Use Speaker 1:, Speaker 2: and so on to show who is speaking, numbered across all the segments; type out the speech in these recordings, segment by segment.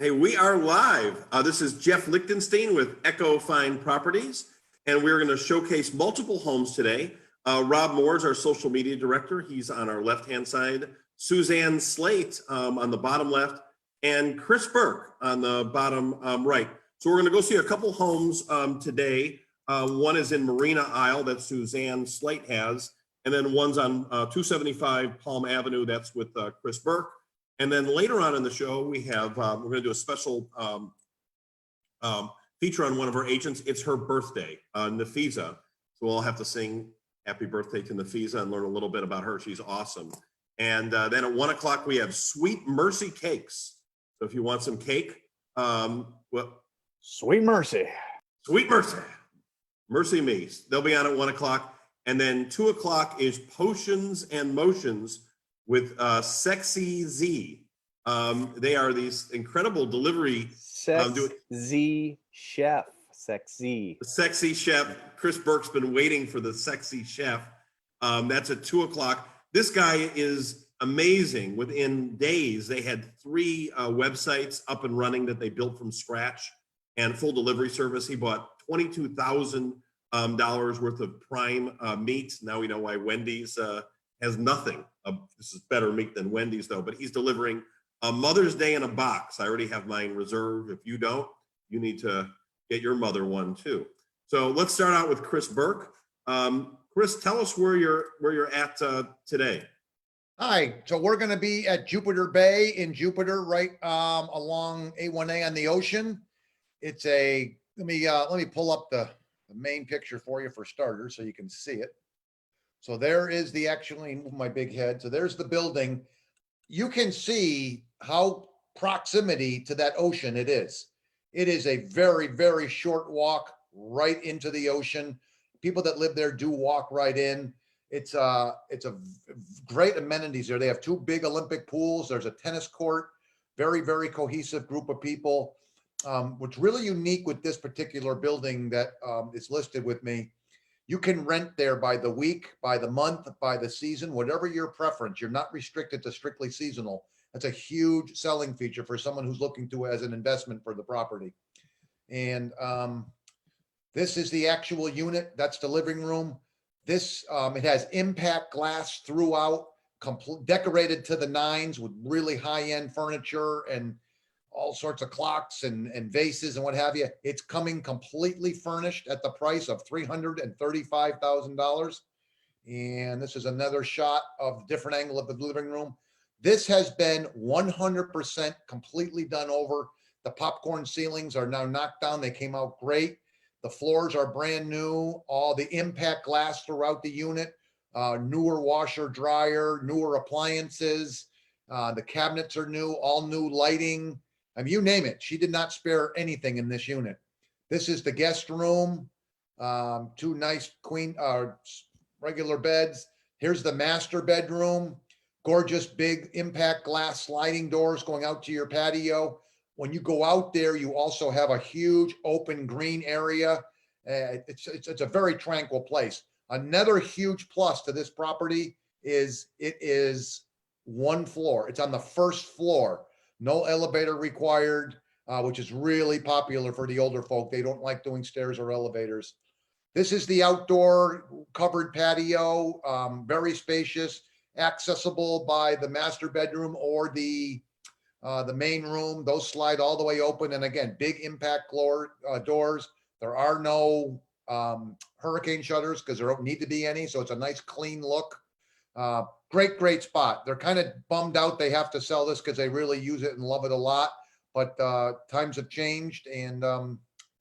Speaker 1: Hey, we are live. This is Jeff Lichtenstein with Echo Fine Properties, and we're going to showcase multiple homes today. Rob Moore is our social media director. He's on our left-hand side. Suzanne Slate on the bottom left, and Chris Burke on the bottom right. So we're going to go see a couple homes today. One is in Marina Isle that Suzanne Slate has, and then one's on 275 Palm Avenue. That's with Chris Burke. And then later on in the show, we have, we're going to do a special feature on one of our agents. It's her birthday, Nafeeza. So we'll have to sing happy birthday to Nafeeza and learn a little bit about her. She's awesome. And then at 1 o'clock, we have Sweet Mercy Cakes. So if you want some cake,
Speaker 2: Sweet Mercy.
Speaker 1: Sweet Mercy. Mercy Me. They'll be on at 1 o'clock. And then 2 o'clock is Potions and Motions with Sexy Z. They are these incredible delivery.
Speaker 2: Sexy chef. Sexy.
Speaker 1: Sexy chef. Chris Burke's been waiting for the sexy chef. That's at 2 o'clock. This guy is amazing. Within days, they had 3 websites up and running that they built from scratch and full delivery service. He bought $22,000 worth of prime meat. Now we know why Wendy's has nothing. This is better meat than Wendy's though, but he's delivering a Mother's Day in a box. I already have mine reserved. If you don't, you need to get your mother one too. So let's start out with Chris Burke. Chris, tell us where you're at today.
Speaker 3: Hi, so we're going to be at Jupiter Bay in Jupiter, right along A1A on the ocean. It's a, let me pull up the main picture for you for starters so you can see it. So there is the, actually move my big head. So there's the building. You can see how proximity to that ocean it is. It is a very, very short walk right into the ocean. People that live there do walk right in. It's a great amenities there. They have 2 big Olympic pools. There's a tennis court, very, very cohesive group of people. What's really unique with this particular building that is listed with me, you can rent there by the week, by the month, by the season, whatever your preference. You're not restricted to strictly seasonal. That's a huge selling feature for someone who's looking to as an investment for the property. And this is the actual unit. That's the living room. This, it has impact glass throughout, decorated to the nines with really high-end furniture and all sorts of clocks and vases and what have you. It's coming completely furnished at the price of $335,000. And this is another shot of different angle of the living room. This has been 100% completely done over. The popcorn ceilings are now knocked down. They came out great. The floors are brand new. All the impact glass throughout the unit, newer washer, dryer, newer appliances. The cabinets are new, all new lighting. I mean, you name it. She did not spare anything in this unit. This is the guest room. 2 nice queen regular beds. Here's the master bedroom. Gorgeous big impact glass sliding doors going out to your patio. When you go out there, you also have a huge open green area. It's a very tranquil place. Another huge plus to this property is it is 1 floor. It's on the first floor. No elevator required, which is really popular for the older folk. They don't like doing stairs or elevators. This is the outdoor covered patio, very spacious, accessible by the master bedroom or the main room. Those slide all the way open. And again, big impact doors. There are no hurricane shutters because there don't need to be any. So it's a nice clean look. Great spot. They're kind of bummed out they have to sell this because they really use it and love it a lot. But times have changed and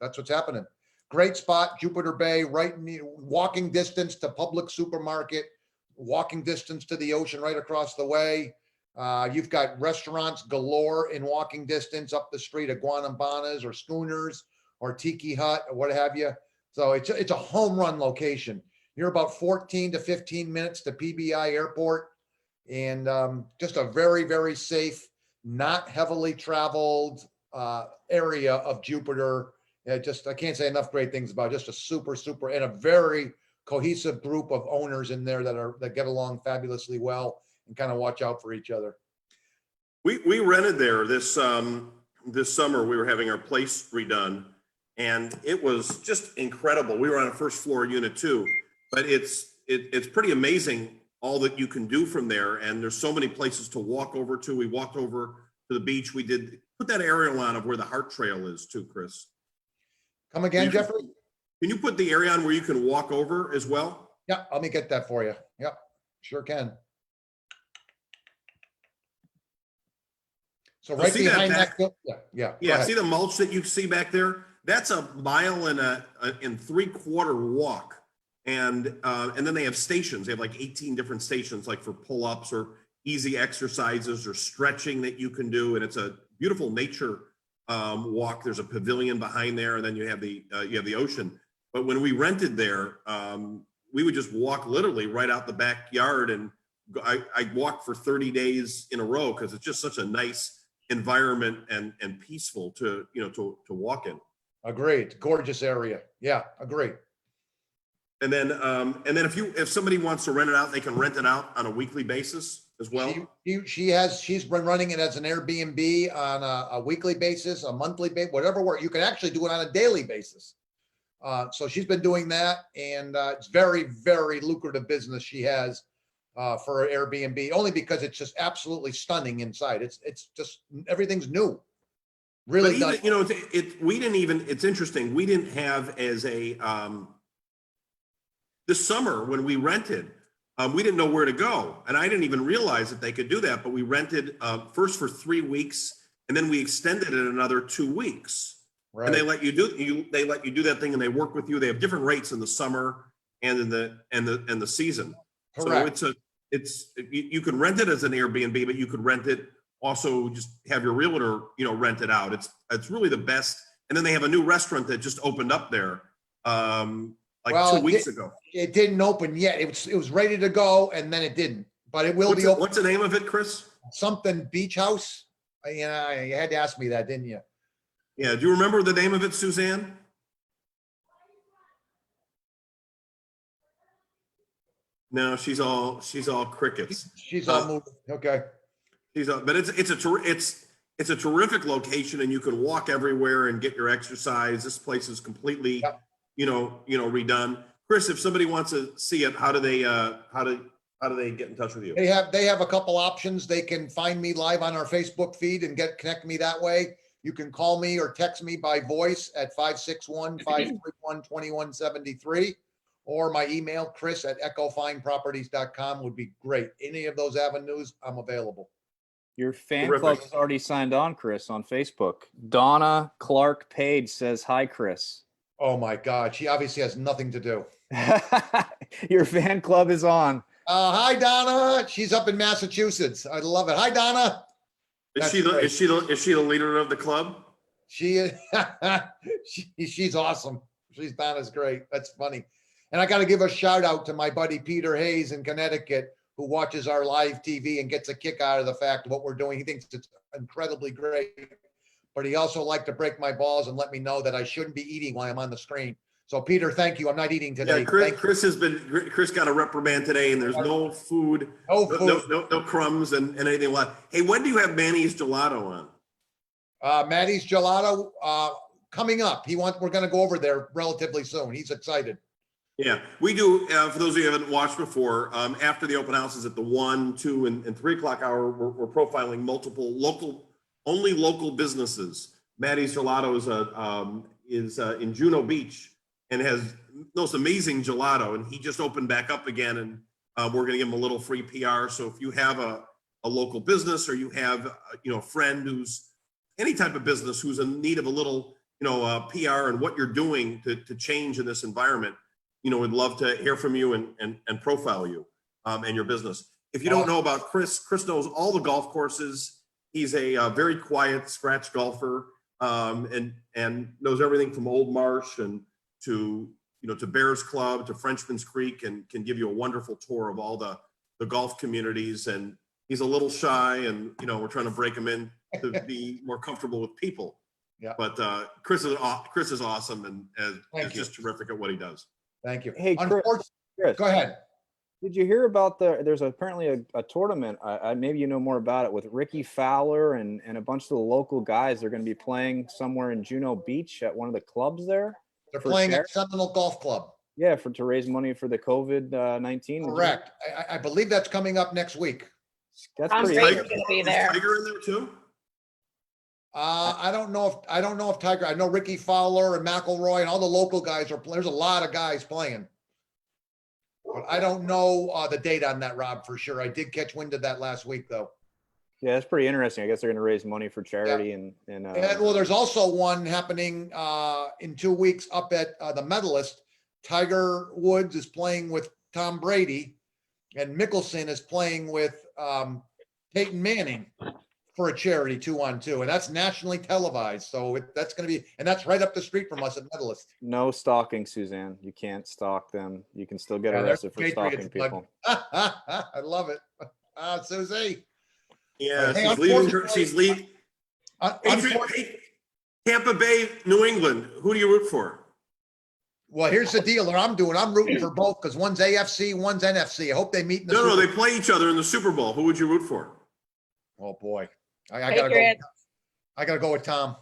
Speaker 3: that's what's happening. Great spot, Jupiter Bay, right in walking distance to public supermarket, walking distance to the ocean right across the way. You've got restaurants galore in walking distance up the street at Guanabana's or Schooners or Tiki Hut or what have you. So it's a home run location. You're about 14 to 15 minutes to PBI Airport and just a very, very safe, not heavily traveled area of Jupiter. I can't say enough great things about it. Just a super, and a very cohesive group of owners in there that get along fabulously well and kind of watch out for each other.
Speaker 1: We rented there this this summer, we were having our place redone, and it was just incredible. We were on a first floor unit too, but it's pretty amazing all that you can do from there. And there's so many places to walk over to. We walked over to the beach. We did put that aerial on of where the Heart Trail is too, Chris.
Speaker 3: Come again,
Speaker 1: You-
Speaker 3: Jeffrey?
Speaker 1: Can you put the area on where you can walk over as well?
Speaker 3: Yeah, let me get that for you. Yep, sure can. So right
Speaker 1: see that
Speaker 3: behind
Speaker 1: back-
Speaker 3: that, yeah. go
Speaker 1: Yeah,
Speaker 3: ahead.
Speaker 1: see the mulch that you see back there? That's a mile and a 3/4 walk. And then they have stations. They have like 18 different stations, like for pull-ups or easy exercises or stretching that you can do. And it's a beautiful nature walk. There's a pavilion behind there, and then you have the ocean. But when we rented there, we would just walk literally right out the backyard, and I walked for 30 days in a row because it's just such a nice environment and peaceful to walk in.
Speaker 3: Agreed. Gorgeous area. Yeah, agreed.
Speaker 1: And then if somebody wants to rent it out, they can rent it out on a weekly basis as well.
Speaker 3: She's been running it as an Airbnb on a weekly basis, a monthly basis, whatever work. You can actually do it on a daily basis. So she's been doing that, and it's very, very lucrative business she has for Airbnb, only because it's just absolutely stunning inside. It's just everything's new. Really done.
Speaker 1: But even, we didn't even, it's interesting. We didn't have as a, this summer when we rented, we didn't know where to go. And I didn't even realize that they could do that, but we rented first for 3 weeks, and then we extended it another 2 weeks.
Speaker 3: Right.
Speaker 1: And they let you do that thing, and they work with you. They have different rates in the summer and in the season.
Speaker 3: Correct.
Speaker 1: So you can rent it as an Airbnb, but you could rent it also, just have your realtor, rent it out. It's really the best. And then they have a new restaurant that just opened up there 2 weeks ago.
Speaker 3: It didn't open yet. It was ready to go, and then it didn't. But it will be open.
Speaker 1: What's the name of it, Chris?
Speaker 3: Something Beach House. You had to ask me that, didn't you?
Speaker 1: Yeah. Do you remember the name of it, Suzanne? No, she's all crickets.
Speaker 3: She's all moving. Okay.
Speaker 1: But it's a terrific location, and you can walk everywhere and get your exercise. This place is completely, redone. Chris, if somebody wants to see it, how do they get in touch with you?
Speaker 3: They have a couple options. They can find me live on our Facebook feed and connect me that way. You can call me or text me by voice at 561-531-2173, or my email, chris@echofineproperties.com would be great. Any of those avenues, I'm available.
Speaker 2: Your fan
Speaker 1: Terrific.
Speaker 2: club is already signed on, Chris, on Facebook. Donna Clark Page says, "Hi, Chris."
Speaker 3: Oh my God. She obviously has nothing to do.
Speaker 2: Your fan club is on.
Speaker 3: Hi, Donna. She's up in Massachusetts. I love it. Hi, Donna.
Speaker 1: Is she the leader of the club?
Speaker 3: She is. She's awesome. Donna's great. That's funny. And I got to give a shout out to my buddy Peter Hayes in Connecticut, who watches our live TV and gets a kick out of the fact of what we're doing. He thinks it's incredibly great, but he also liked to break my balls and let me know that I shouldn't be eating while I'm on the screen. So Peter, thank you. I'm not eating today.
Speaker 1: Yeah, Chris got a reprimand today, and there's no food, no crumbs and anything like that. Hey, when do you have Manny's Gelato on?
Speaker 3: Maddie's Gelato coming up. We're going to go over there relatively soon. He's excited.
Speaker 1: Yeah, we do. For those of you who haven't watched before, after the open houses at the 1, 2, and 3 o'clock hour, we're profiling multiple local businesses. Maddie's Gelato is in Juno Beach and has most amazing gelato. And he just opened back up again, and we're going to give him a little free PR. So if you have a local business, or you have a friend who's any type of business who's in need of a little PR and what you're doing to change in this environment, we'd love to hear from you and profile you and your business. If you don't know about Chris knows all the golf courses. He's a very quiet scratch golfer, and knows everything from Old Marsh and to Bears Club to Frenchman's Creek, and can give you a wonderful tour of all the golf communities. And he's a little shy, and we're trying to break him in to be more comfortable with people.
Speaker 3: Yeah.
Speaker 1: But Chris is awesome, and is just terrific at what he does.
Speaker 3: Thank you.
Speaker 2: Hey, Chris.
Speaker 3: Go ahead.
Speaker 2: Did you hear about there's apparently a tournament, maybe you know more about it, with Ricky Fowler and a bunch of the local guys. They're going to be playing somewhere in Juno Beach at one of the clubs there.
Speaker 3: They're
Speaker 2: for
Speaker 3: playing
Speaker 2: charity?
Speaker 3: at Seminole Golf Club.
Speaker 2: Yeah, to raise money for the COVID-19.
Speaker 3: Correct. I believe that's coming up next week.
Speaker 2: That's
Speaker 4: Tom
Speaker 2: pretty.
Speaker 4: Brady's
Speaker 1: Tiger,
Speaker 4: gonna be
Speaker 1: is
Speaker 4: there.
Speaker 1: Tiger in there too?
Speaker 3: I don't know if Tiger. I know Ricky Fowler and McElroy and all the local guys are. There's a lot of guys playing, but I don't know the date on that, Rob, for sure. I did catch wind of that last week, though.
Speaker 2: Yeah, that's pretty interesting. I guess they're going to raise money for charity and
Speaker 3: Well, there's also one happening in 2 weeks up at the Medalist. Tiger Woods is playing with Tom Brady, and Mickelson is playing with Peyton Manning for a charity 2-on-2, and that's nationally televised. So that's going to be, and that's right up the street from us at Medalist.
Speaker 2: no stalking, Suzanne. You can't stalk them. You can still get
Speaker 3: Yeah,
Speaker 2: arrested for
Speaker 3: there's
Speaker 2: stalking
Speaker 3: Patriots blood.
Speaker 2: people.
Speaker 3: I love it. Susie.
Speaker 1: Yeah,
Speaker 3: Hey,
Speaker 1: she's leaving.
Speaker 3: unfortunately-
Speaker 1: She's leaving.
Speaker 3: Unfortunately,
Speaker 1: Tampa Bay, New England. Who do you root for?
Speaker 3: well, here's the deal that I'm doing. I'm rooting for both because one's AFC, one's NFC. I hope they meet in the
Speaker 1: No,
Speaker 3: Super
Speaker 1: they play each other in the Super Bowl. Who would you root for?
Speaker 3: Oh boy. I gotta go.
Speaker 4: Patriots.
Speaker 3: I gotta go with Tom.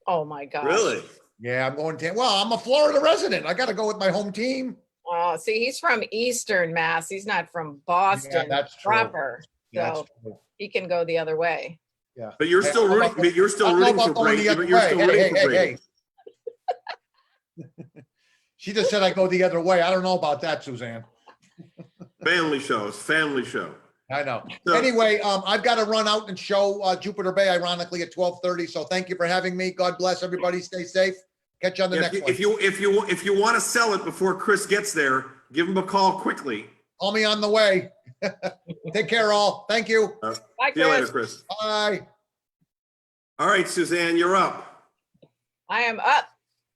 Speaker 4: Oh my gosh.
Speaker 1: Really?
Speaker 3: Yeah, I'm going to. Well, I'm a Florida resident. I got to go with my home team.
Speaker 4: See, he's from Eastern Mass. He's not from Boston
Speaker 3: that's true.
Speaker 4: proper.
Speaker 3: That's
Speaker 4: So
Speaker 3: true.
Speaker 4: he can go the other way.
Speaker 3: Yeah.
Speaker 1: But you're
Speaker 3: Hey,
Speaker 1: still
Speaker 3: I don't know
Speaker 1: rooting.
Speaker 3: about-
Speaker 1: You're still
Speaker 3: I don't know
Speaker 1: rooting for
Speaker 3: about going
Speaker 1: Brady.
Speaker 3: the other
Speaker 1: But you're
Speaker 3: way.
Speaker 1: still
Speaker 3: Hey,
Speaker 1: rooting
Speaker 3: hey,
Speaker 1: for
Speaker 3: hey,
Speaker 1: Brady.
Speaker 3: hey. She just said I go the other way. I don't know about that, Suzanne.
Speaker 1: Family show. It's family show.
Speaker 3: I know.
Speaker 1: So-
Speaker 3: Anyway, I've got to run out and show Jupiter Bay, ironically, at 12:30. So thank you for having me. God bless everybody. Stay safe. Catch you on the
Speaker 1: Yeah,
Speaker 3: next one.
Speaker 1: if you want to sell it before Chris gets there, give him a call quickly.
Speaker 3: Call me on the way. Take care, all. Thank you.
Speaker 4: Bye,
Speaker 1: See you later,
Speaker 4: Chris.
Speaker 1: Chris.
Speaker 3: Bye.
Speaker 1: All right, Suzanne, you're up.
Speaker 4: I am up.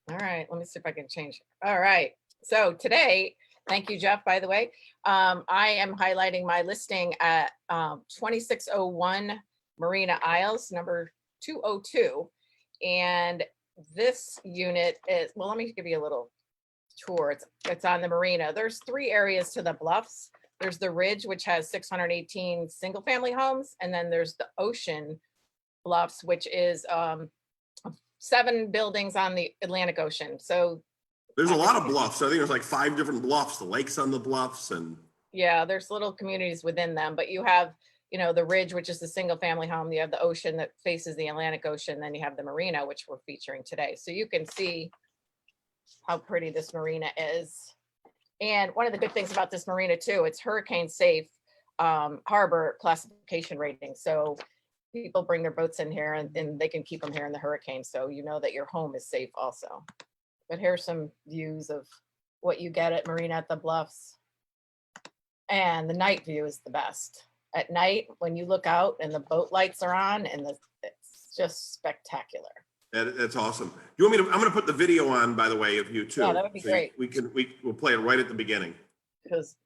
Speaker 4: All right, let me see if I can change. All right. So today, thank you, Jeff, by the way. I am highlighting my listing at 2601 Marina Isles, number 202. And this unit is, well, let me give you a little tour. It's on the marina. There's 3 areas to the bluffs. There's the ridge, which has 618 single family homes. And then there's the ocean bluffs, which is 7 buildings on the Atlantic Ocean. So
Speaker 1: There's a lot of bluffs. I think there's like 5 different bluffs. The lakes on the bluffs, and
Speaker 4: yeah, there's little communities within them, but you have, the ridge, which is the single family home. You have the ocean that faces the Atlantic Ocean. Then you have the marina, which we're featuring today. So you can see how pretty this marina is. And one of the good things about this marina too, it's hurricane safe harbor classification rating. So people bring their boats in here and they can keep them here in the hurricane. So you know that your home is safe also. But here's some views of what you get at Marina at the Bluffs. And the night view is the best. At night, when you look out and the boat lights are on, and it's just spectacular.
Speaker 1: that's awesome. You want me to? I'm going to put the video on, by the way, of you too.
Speaker 4: Yeah, that would be great.
Speaker 1: We'll play it right at the beginning.
Speaker 4: Because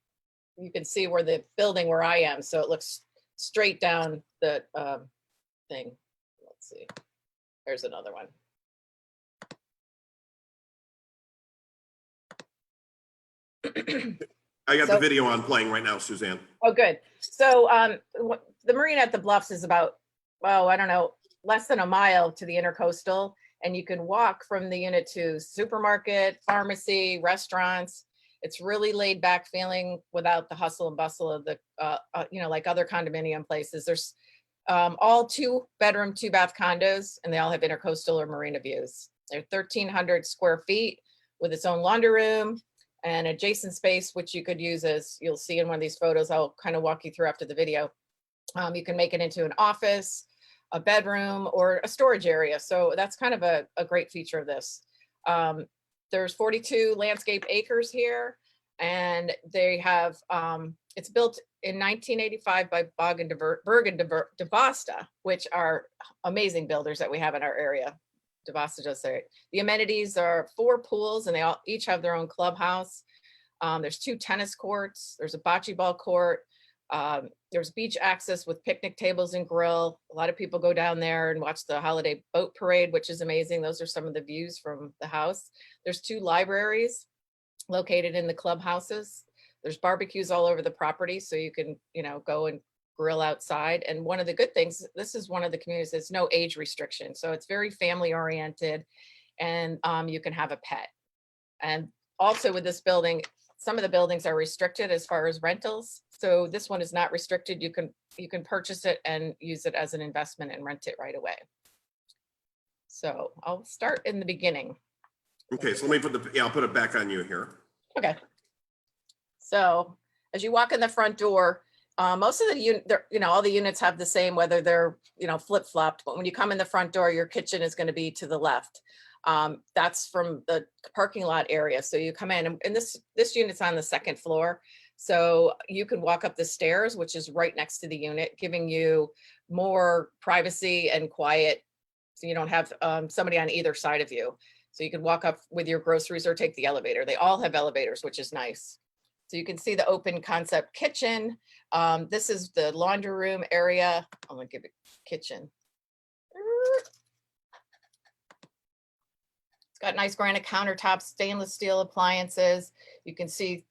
Speaker 4: you can see where the building where I am. So it looks straight down the thing. Let's see. There's another one.
Speaker 1: I got
Speaker 4: So-
Speaker 1: the video on playing right now, Suzanne.
Speaker 4: Oh, good. So the marina at the Bluffs is about, well, I don't know, less than a mile to the intercoastal. And you can walk from the unit to supermarket, pharmacy, restaurants. It's really laid back feeling without the hustle and bustle of the, like other condominium places. There's all 2-bedroom, 2-bath condos, and they all have intercoastal or marina views. They're 1,300 square feet with its own laundry room and adjacent space, which you could use as you'll see in one of these photos. I'll kind of walk you through after the video. You can make it into an office, a bedroom, or a storage area. So that's kind of a great feature of this. There's 42 landscape acres here, and they have, it's built in 1985 by Burke and DeVasta, which are amazing builders that we have in our area. DeVasta does say the amenities are 4 pools, and they all each have their own clubhouse. There's 2 tennis courts. There's a bocce ball court. There's beach access with picnic tables and grill. A lot of people go down there and watch the holiday boat parade, which is amazing. Those are some of the views from the house. There's 2 libraries located in the clubhouses. There's barbecues all over the property, so you can, go and grill outside. And one of the good things, this is one of the communities, there's no age restriction. So it's very family oriented, and you can have a pet. And also with this building, some of the buildings are restricted as far as rentals. So this one is not restricted. You can purchase it and use it as an investment and rent it right away. So I'll start in the beginning.
Speaker 1: Okay, so let me I'll put it back on you here.
Speaker 4: Okay. So as you walk in the front door, most of all the units have the same, whether they're, flip-flopped, but when you come in the front door, your kitchen is going to be to the left. That's from the parking lot area. So you come in, and this unit's on the second floor. So you can walk up the stairs, which is right next to the unit, giving you more privacy and quiet. So you don't have somebody on either side of you. So you can walk up with your groceries or take the elevator. They all have elevators, which is nice. So you can see the open concept kitchen. This is the laundry room area. I'm gonna give it kitchen. It's got nice granite countertops, stainless steel appliances. You can see,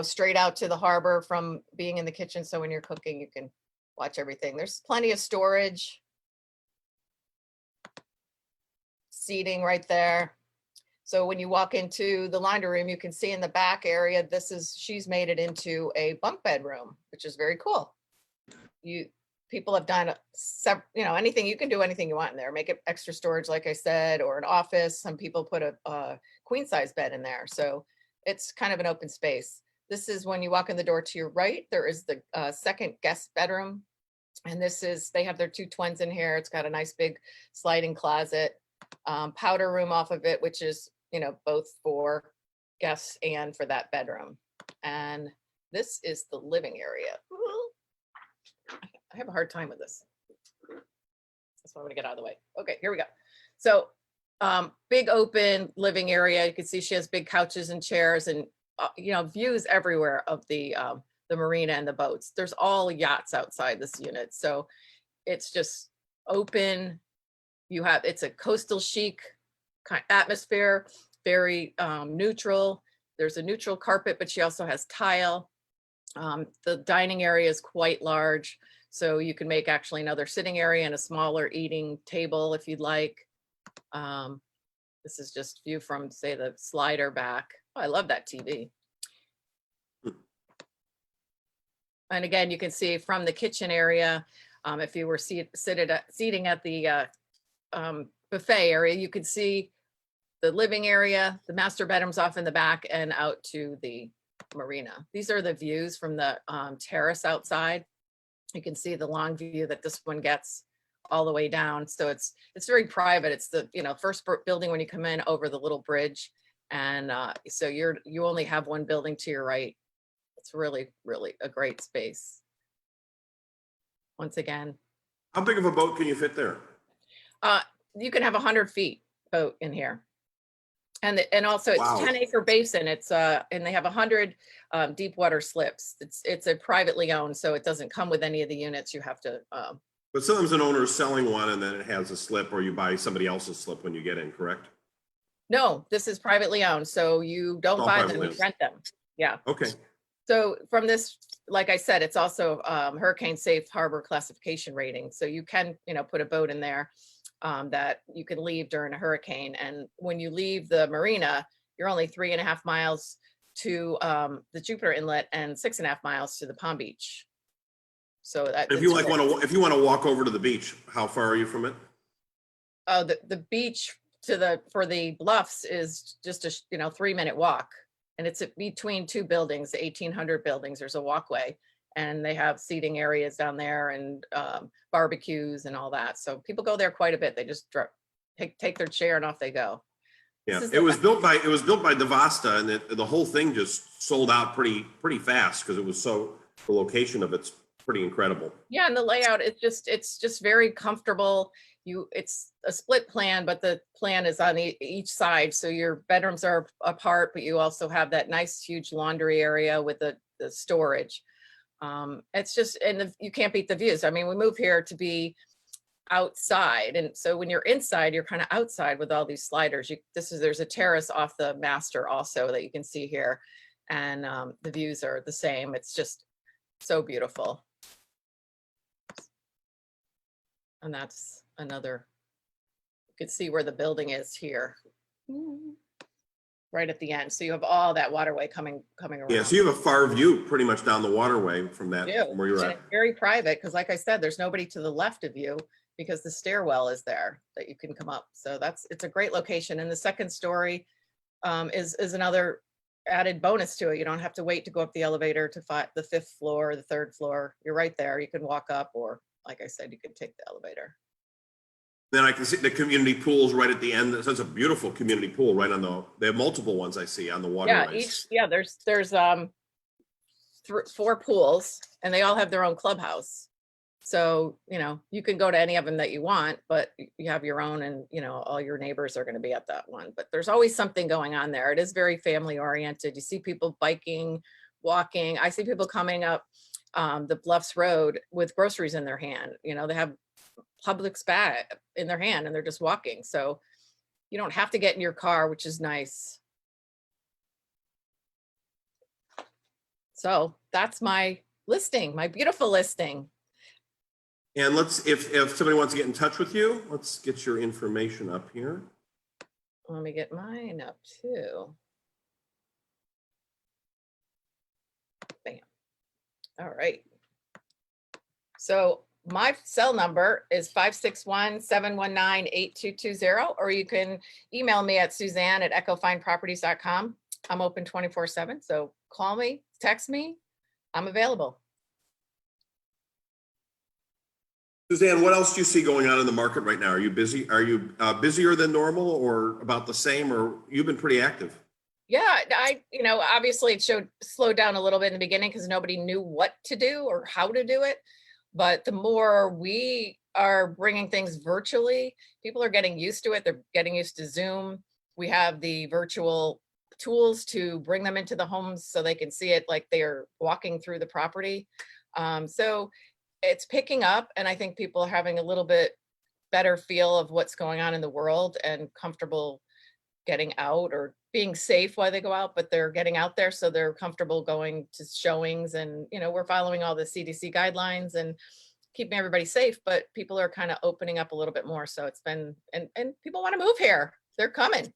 Speaker 4: straight out to the harbor from being in the kitchen. So when you're cooking, you can watch everything. There's plenty of storage. Seating right there. So when you walk into the laundry room, you can see in the back area, she's made it into a bunk bedroom, which is very cool. People have done, anything, you can do anything you want in there, make it extra storage, like I said, or an office. Some people put a queen size bed in there. So it's kind of an open space. This is when you walk in the door to your right, there is the second guest bedroom. And they have their two twins in here. It's got a nice big sliding closet, powder room off of it, which is, both for guests and for that bedroom. And this is the living area. I have a hard time with this. That's why I'm gonna get out of the way. Okay, here we go. So big open living area. You can see she has big couches and chairs, and views everywhere of the marina and the boats. There's all yachts outside this unit. So it's just open. It's a coastal chic kind of atmosphere, very neutral. There's a neutral carpet, but she also has tile. The dining area is quite large, so you can make actually another sitting area and a smaller eating table if you'd like. This is just view from, say, the slider back. Oh, I love that TV. And again, you can see from the kitchen area, if you were seating at the buffet area, you could see the living area, the master bedrooms off in the back, and out to the marina. These are the views from the terrace outside. You can see the long view that this one gets all the way down. So it's very private. It's the first building when you come in over the little bridge, and so you only have one building to your right. It's really, really a great space. Once again,
Speaker 1: how big of a boat can you fit there?
Speaker 4: You can have 100 feet boat in here. And also it's
Speaker 1: Wow.
Speaker 4: 10-acre basin. It's and they have 100 deep water slips. It's a privately owned, so it doesn't come with any of the units. You have to.
Speaker 1: But sometimes an owner is selling one and then it has a slip, or you buy somebody else's slip when you get in, correct?
Speaker 4: No, this is privately owned, so you don't
Speaker 1: All
Speaker 4: buy them,
Speaker 1: privately
Speaker 4: you
Speaker 1: owned.
Speaker 4: rent them. Yeah.
Speaker 1: Okay.
Speaker 4: So from this, like I said, it's also hurricane safe harbor classification rating. So you can, put a boat in there that you can leave during a hurricane. And when you leave the marina, you're only 3.5 miles to the Jupiter Inlet and 6.5 miles to the Palm Beach. So that
Speaker 1: If you want to walk over to the beach, how far are you from it?
Speaker 4: Oh, the beach for the bluffs is just a 3-minute walk, and it's between two buildings, the 1800 buildings. There's a walkway, and they have seating areas down there and barbecues and all that. So people go there quite a bit. They just take their chair and off they go.
Speaker 1: Yeah, it was built by Devasta, and the whole thing just sold out pretty fast because it was the location of it's pretty incredible.
Speaker 4: Yeah, and the layout, it's just very comfortable. It's a split plan, but the plan is on each side, so your bedrooms are apart, but you also have that nice huge laundry area with the storage. It's just, and you can't beat the views. I mean, we moved here to be outside, and so when you're inside, you're kind of outside with all these sliders. There's a terrace off the master also that you can see here, and the views are the same. It's just so beautiful. And that's another, you can see where the building is here. Right at the end. So you have all that waterway coming around.
Speaker 1: Yeah, so you have a far view pretty much down the waterway from that,
Speaker 4: do.
Speaker 1: from where you're
Speaker 4: And
Speaker 1: at.
Speaker 4: it's very private because, like I said, there's nobody to the left of you because the stairwell is there that you can come up. So it's a great location. And the second story is another added bonus to it. You don't have to wait to go up the elevator to the 5th floor, the 3rd floor. You're right there. You can walk up, or like I said, you can take the elevator.
Speaker 1: Then I can see the community pools right at the end. That's a beautiful community pool right on they have multiple ones I see on the waterways.
Speaker 4: There's 4 pools and they all have their own clubhouse. So, you can go to any of them that you want, but you have your own, and, all your neighbors are going to be at that one. But there's always something going on there. It is very family oriented. You see people biking, walking. I see people coming up the Bluffs Road with groceries in their hand. They have Publix bag in their hand and they're just walking. So you don't have to get in your car, which is nice. So that's my listing, my beautiful listing.
Speaker 1: And if somebody wants to get in touch with you, let's get your information up here.
Speaker 4: Let me get mine up too. Bam. All right. So my cell number is 561-719-8220, or you can email me at Suzanne at echofineproperties.com. I'm open 24/7. So call me, text me. I'm available.
Speaker 1: Suzanne, what else do you see going on in the market right now? Are you busy? Are you busier than normal, or about the same, or you've been pretty active?
Speaker 4: Yeah, obviously it slowed down a little bit in the beginning because nobody knew what to do or how to do it. But the more we are bringing things virtually, people are getting used to it. They're getting used to Zoom. We have the virtual tools to bring them into the homes so they can see it like they're walking through the property. So it's picking up, and I think people are having a little bit better feel of what's going on in the world and comfortable getting out, or being safe while they go out, but they're getting out there, so they're comfortable going to showings. And we're following all the CDC guidelines and keeping everybody safe, but people are kind of opening up a little bit more. So it's been, and people want to move here. They're coming.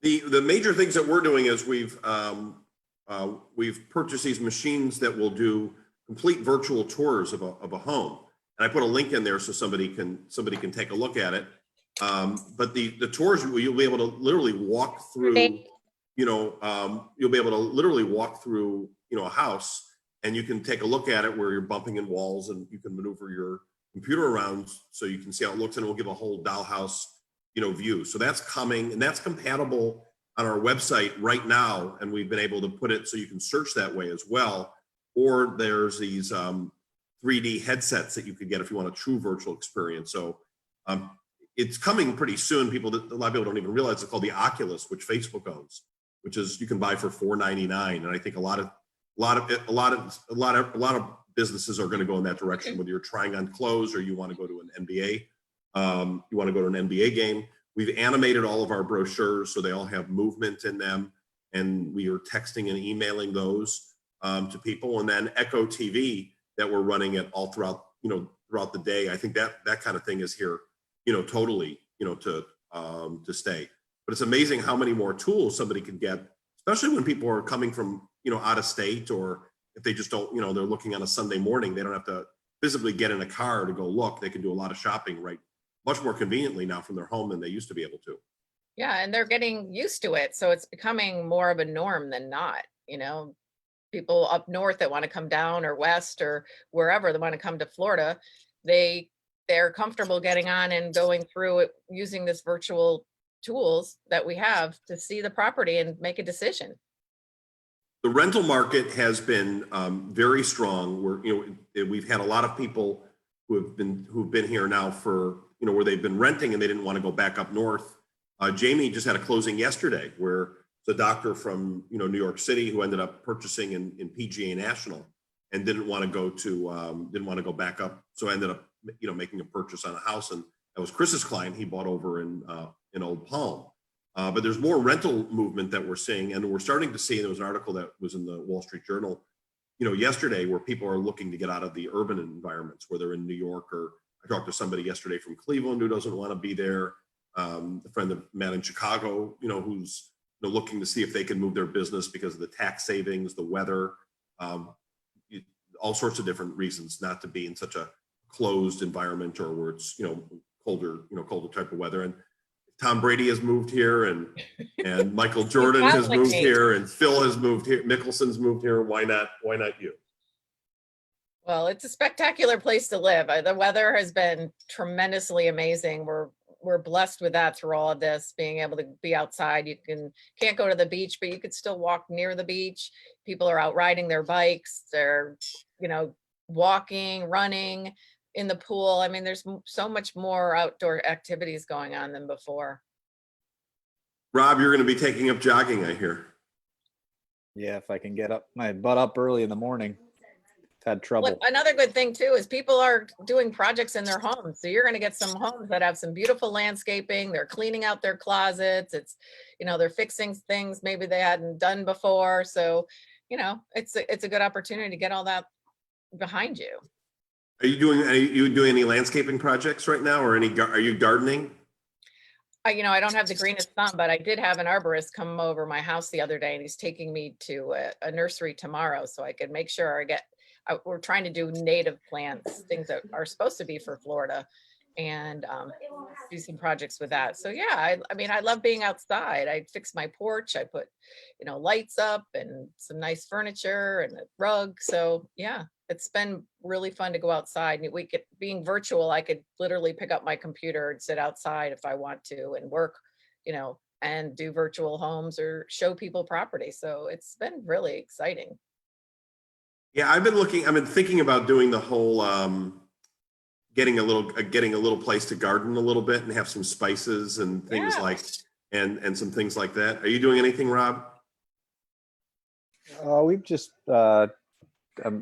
Speaker 1: The major things that we're doing is we've purchased these machines that will do complete virtual tours of a home, and I put a link in there so somebody can take a look at it. But the tours, you'll be able to literally walk through, you'll be able to literally walk through, a house, and you can take a look at it where you're bumping in walls, and you can maneuver your computer around so you can see how it looks, and it will give a whole dollhouse, view. So that's coming, and that's compatible on our website right now. And we've been able to put it so you can search that way as well. Or there's these 3D headsets that you could get if you want a true virtual experience. So it's coming pretty soon. A lot of people don't even realize it's called the Oculus, which Facebook owns, which is you can buy for $4.99. And I think a lot of businesses are going to go in that direction, whether you're trying on clothes or you want to go to an NBA, you want to go to an NBA game. We've animated all of our brochures so they all have movement in them, and we are texting and emailing those to people. And then Echo TV that we're running it all throughout the day. I think that kind of thing is here, totally, to stay. But it's amazing how many more tools somebody can get, especially when people are coming from, out of state, or if they just don't, they're looking on a Sunday morning, they don't have to physically get in a car to go look. They can do a lot of shopping much more conveniently now from their home than they used to be able to.
Speaker 4: Yeah, and they're getting used to it. So it's becoming more of a norm than not, people up north that want to come down, or west, or wherever they want to come to Florida, they're comfortable getting on and going through it using this virtual tools that we have to see the property and make a decision.
Speaker 1: The rental market has been very strong. We've had a lot of people who've been here now for, where they've been renting and they didn't want to go back up north. Jamie just had a closing yesterday where the doctor from New York City who ended up purchasing in PGA National and didn't want to go back up, so ended up making a purchase on a house, and that was Chris's client. He bought over in Old Palm. But there's more rental movement that we're seeing, and we're starting to see. There was an article that was in the Wall Street Journal, yesterday, where people are looking to get out of the urban environments, where they're in New York, or I talked to somebody yesterday from Cleveland who doesn't want to be there. A friend of Matt in Chicago, who's looking to see if they can move their business because of the tax savings, the weather, all sorts of different reasons not to be in such a closed environment, or where it's colder type of weather. And Tom Brady has moved here, and Michael Jordan has moved here, and Phil has moved here. Mickelson's moved here. Why not you?
Speaker 4: Well, it's a spectacular place to live. The weather has been tremendously amazing. We're blessed with that through all of this, being able to be outside. You can't go to the beach, but you could still walk near the beach. People are out riding their bikes. They're, walking, running in the pool. I mean, there's so much more outdoor activities going on than before.
Speaker 1: Rob, you're going to be taking up jogging, I hear.
Speaker 2: Yeah, if I can get my butt up early in the morning. Had trouble.
Speaker 4: Another good thing too is people are doing projects in their homes. So you're going to get some homes that have some beautiful landscaping. They're cleaning out their closets. It's, they're fixing things maybe they hadn't done before. So, it's a good opportunity to get all that behind you.
Speaker 1: Are you doing any landscaping projects right now, or are you gardening?
Speaker 4: I don't have the greenest thumb, but I did have an arborist come over my house the other day, and he's taking me to a nursery tomorrow so I could make sure we're trying to do native plants, things that are supposed to be for Florida, and do some projects with that. So yeah, I love being outside. I fixed my porch. I put, lights up and some nice furniture and a rug. So yeah, it's been really fun to go outside. Being virtual, I could literally pick up my computer and sit outside if I want to and work, and do virtual homes or show people property. So it's been really exciting.
Speaker 1: Yeah, I've been thinking about doing the whole, getting a little place to garden a little bit and have some spices and things and some things like that. Are you doing anything, Rob?
Speaker 2: We've just, I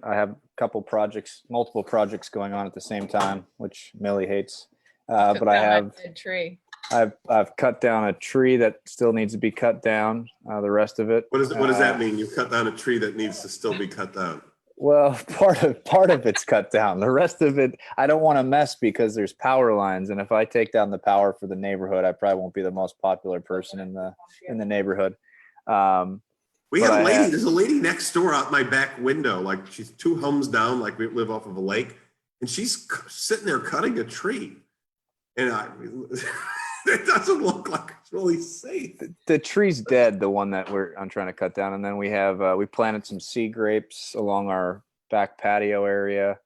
Speaker 2: have multiple projects going on at the same time, which Millie hates. But I have
Speaker 4: a tree.
Speaker 2: I've cut down a tree that still needs to be cut down. The rest of it.
Speaker 1: What does that mean? You cut down a tree that needs to still be cut down?
Speaker 2: Well, part of it's cut down. The rest of it, I don't want to mess because there's power lines, and if I take down the power for the neighborhood, I probably won't be the most popular person in the neighborhood.
Speaker 1: There's a lady next door out my back window, like she's 2 homes down, like we live off of a lake, and she's sitting there cutting a tree, and it doesn't look like it's really safe.
Speaker 2: The tree's dead, the one that I'm trying to cut down, and then we have we planted some sea grapes along our back patio area,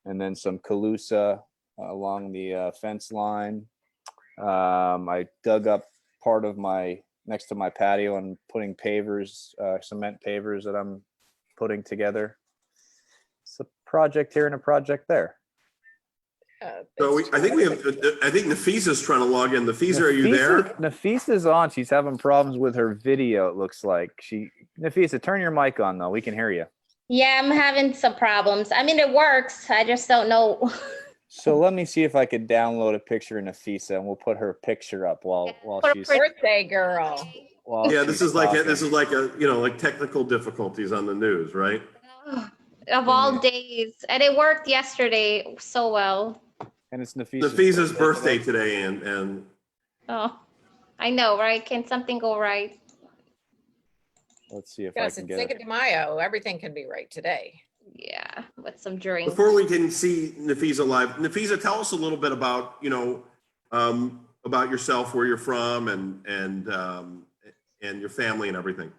Speaker 2: and then some calusa along the fence line. I dug up part of next to my patio and putting pavers, cement pavers that I'm putting together. It's a project here and a project there.
Speaker 1: So I think Nafeeza's trying to log in. Nafeeza, are you there?
Speaker 2: Nafeeza's on. She's having problems with her video, it looks like. Nafeeza, turn your mic on though. We can hear you.
Speaker 5: Yeah, I'm having some problems. I mean, it works. I just don't know.
Speaker 2: So let me see if I could download a picture of Nafeeza, and we'll put her picture up while she's
Speaker 4: Birthday girl.
Speaker 1: This is like technical difficulties on the news, right?
Speaker 5: Of all days. And it worked yesterday so well.
Speaker 2: And it's
Speaker 1: Nafeeza's birthday today, and
Speaker 5: oh, I know, right? Can something go right?
Speaker 2: Let's see if I can get it.
Speaker 4: Cinco de Mayo. Everything can be right today.
Speaker 5: Yeah, with some drinks.
Speaker 1: Before we can see Nafeeza live, Nafeeza, tell us a little bit about about yourself, where you're from, and your family and everything.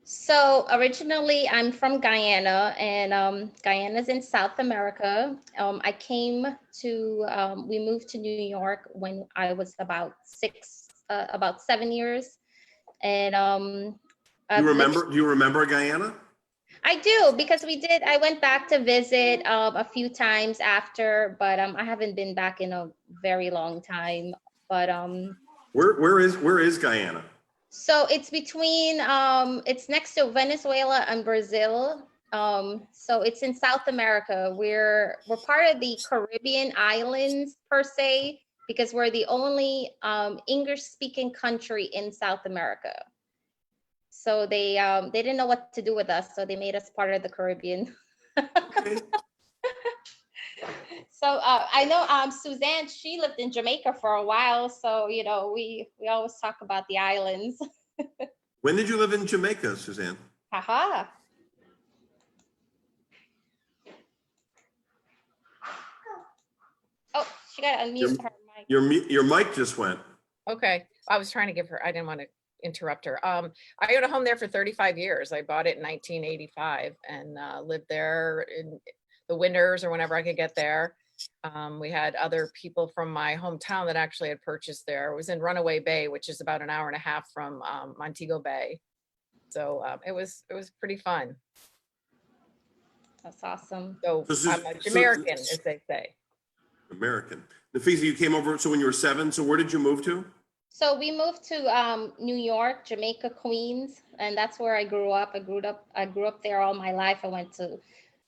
Speaker 5: So originally I'm from Guyana, and Guyana's in South America. We moved to New York when I was about 7 years. And
Speaker 1: do you remember Guyana?
Speaker 5: I do, because I went back to visit a few times after, but I haven't been back in a very long time. But
Speaker 1: where is Guyana?
Speaker 5: So it's between, it's next to Venezuela and Brazil. So it's in South America. We're part of the Caribbean islands per se, because we're the only English-speaking country in South America. So they didn't know what to do with us, so they made us part of the Caribbean.
Speaker 1: Okay.
Speaker 5: So I know Suzanne, she lived in Jamaica for a while, so you know we always talk about the islands.
Speaker 1: When did you live in Jamaica, Suzanne?
Speaker 5: Haha. Oh, she got to unmute her mic.
Speaker 1: Your mic just went.
Speaker 4: Okay, I was trying to give her, I didn't want to interrupt her. I owned a home there for 35 years. I bought it in 1985 and lived there in the winters or whenever I could get there. We had other people from my hometown that actually had purchased there. It was in Runaway Bay, which is about an hour and a half from Montego Bay. So it was pretty fun.
Speaker 5: That's awesome.
Speaker 4: So
Speaker 1: So
Speaker 4: I'm a Jamaican, as they say.
Speaker 1: American. Nafeeza, you came over, so when you were 7, so where did you move to?
Speaker 5: So we moved to New York, Jamaica, Queens, and that's where I grew up. I grew up there all my life. I went to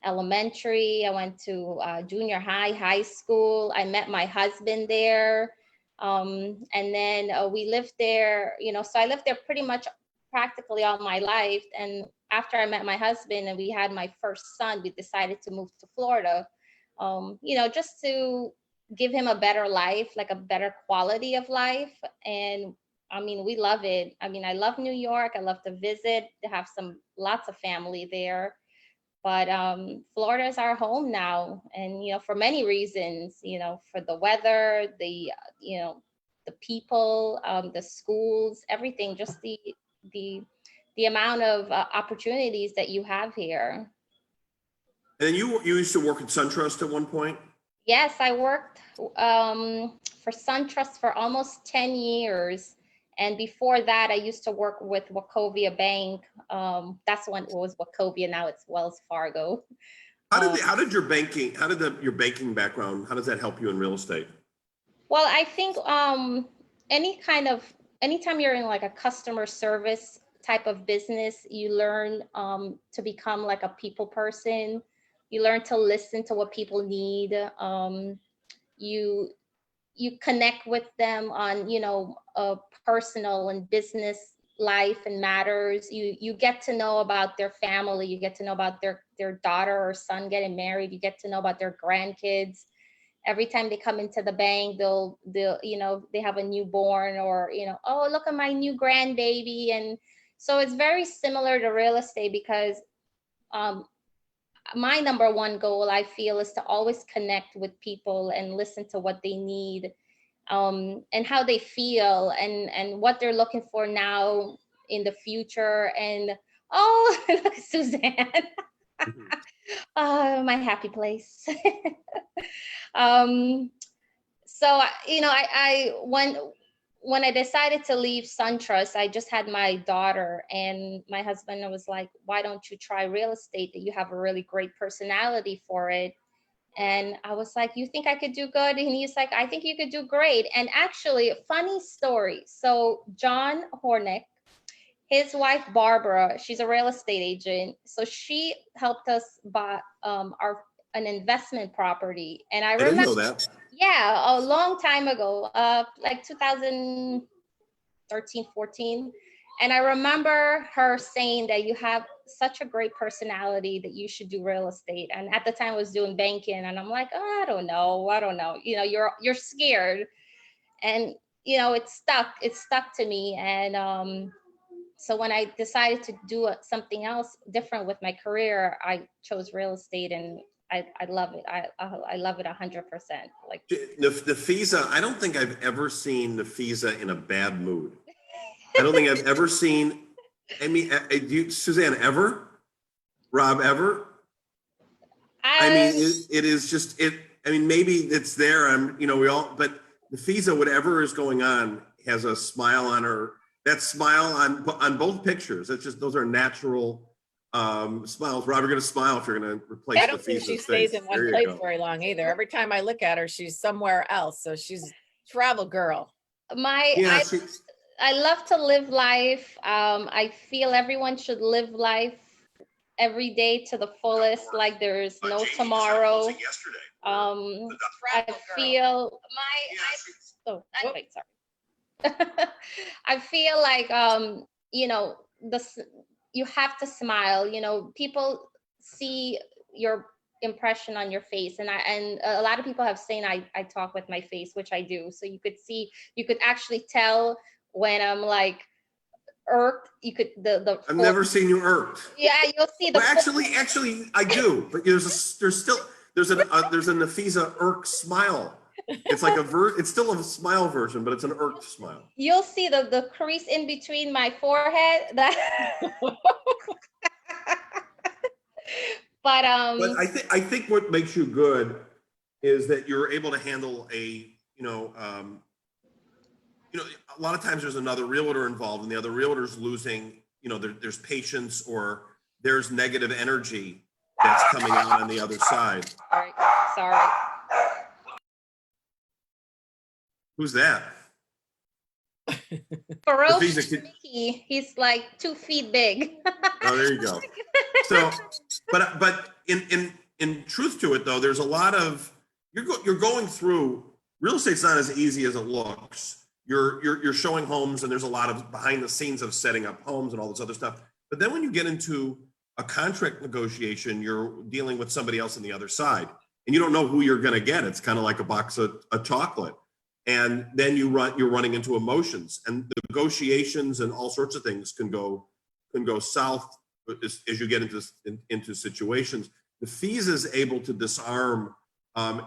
Speaker 5: elementary. I went to junior high, high school. I met my husband there. And then we lived there, you know, so I lived there pretty much practically all my life. And after I met my husband and we had my first son, we decided to move to Florida, you know, just to give him a better life, like a better quality of life. And I mean, we love it. I mean, I love New York. I love to visit, to have lots of family there. But Florida is our home now. And, you know, for many reasons, you know, for the weather, you know, the people, the schools, everything, just the amount of opportunities that you have here.
Speaker 1: And you used to work at SunTrust at one point?
Speaker 5: Yes, I worked for SunTrust for almost 10 years. And before that, I used to work with Wachovia Bank. That's when it was Wachovia, now it's Wells Fargo.
Speaker 1: How did your banking background, how does that help you in real estate?
Speaker 5: Well, I think anytime you're in like a customer service type of business, you learn to become like a people person. You learn to listen to what people need. You connect with them on, you know, a personal and business life and matters. You get to know about their family. You get to know about their daughter or son getting married. You get to know about their grandkids. Every time they come into the bank, they'll you know, they have a newborn, or, you know, oh, look at my new grandbaby. And so it's very similar to real estate, because my number one goal, I feel, is to always connect with people and listen to what they need, and how they feel, and what they're looking for now in the future. And oh, look at Suzanne. My happy place. So, you know, when I decided to leave SunTrust, I just had my daughter, and my husband was like, why don't you try real estate? That you have a really great personality for it. And I was like, you think I could do good? And he's like, I think you could do great. And actually, a funny story. So John Hornick, his wife, Barbara, she's a real estate agent. So she helped us buy an investment property. And I remember,
Speaker 1: didn't know that.
Speaker 5: yeah, a long time ago, like 2013, 14. And I remember her saying that you have such a great personality that you should do real estate. And at the time I was doing banking, and I'm like, oh, I don't know. You know, you're scared. And, you know, it stuck to me. And so when I decided to do something else different with my career, I chose real estate, and I love it. I love it 100%. Like
Speaker 1: Nafeeza, I don't think I've ever seen Nafeeza in a bad mood. I don't think I've ever seen, I mean, Suzanne, ever? Rob, ever? I mean, it is just, I mean, maybe it's there, but Nafeeza, whatever is going on, has a smile on her. That smile on both pictures, that's just, those are natural smiles. Rob, you're going to smile if you're going to replace
Speaker 4: I don't think she
Speaker 1: Nafeeza's
Speaker 4: stays
Speaker 1: face.
Speaker 4: in one place very long either. Every time I look at her, she's somewhere else. So she's a travel girl.
Speaker 5: I love to live life. I feel everyone should live life every day to the fullest, like there's no tomorrow. I feel Oh,
Speaker 4: Oh.
Speaker 5: wait, sorry. I feel like, you know, you have to smile. You know, people see your impression on your face, and a lot of people have seen I talk with my face, which I do. So you could actually tell when I'm like irked. You could the
Speaker 1: I've never seen you irked.
Speaker 5: yeah, you'll see the
Speaker 1: Well, actually, I do. But there's a Nafeeza irk smile. It's like it's still a smile version, but it's an irked smile.
Speaker 5: you'll see the crease in between my forehead. That but
Speaker 1: But I think what makes you good is that you're able to handle a lot of times there's another realtor involved, and the other realtor's losing. There's patience or there's negative energy that's coming out on the other side.
Speaker 5: sorry.
Speaker 1: Who's that?
Speaker 5: Ferocious
Speaker 1: Nafeeza,
Speaker 5: Mickey. He's like 2 feet big.
Speaker 1: Oh, there you go. So, but in truth to it though, there's a lot of you're going through real estate's not as easy as it looks. You're showing homes, and there's a lot of behind the scenes of setting up homes and all this other stuff. But then when you get into a contract negotiation, you're dealing with somebody else on the other side, and you don't know who you're going to get. It's kind of like a box of chocolate, and then you're running into emotions, and the negotiations and all sorts of things can go south as you get into situations. Nafeeza is able to disarm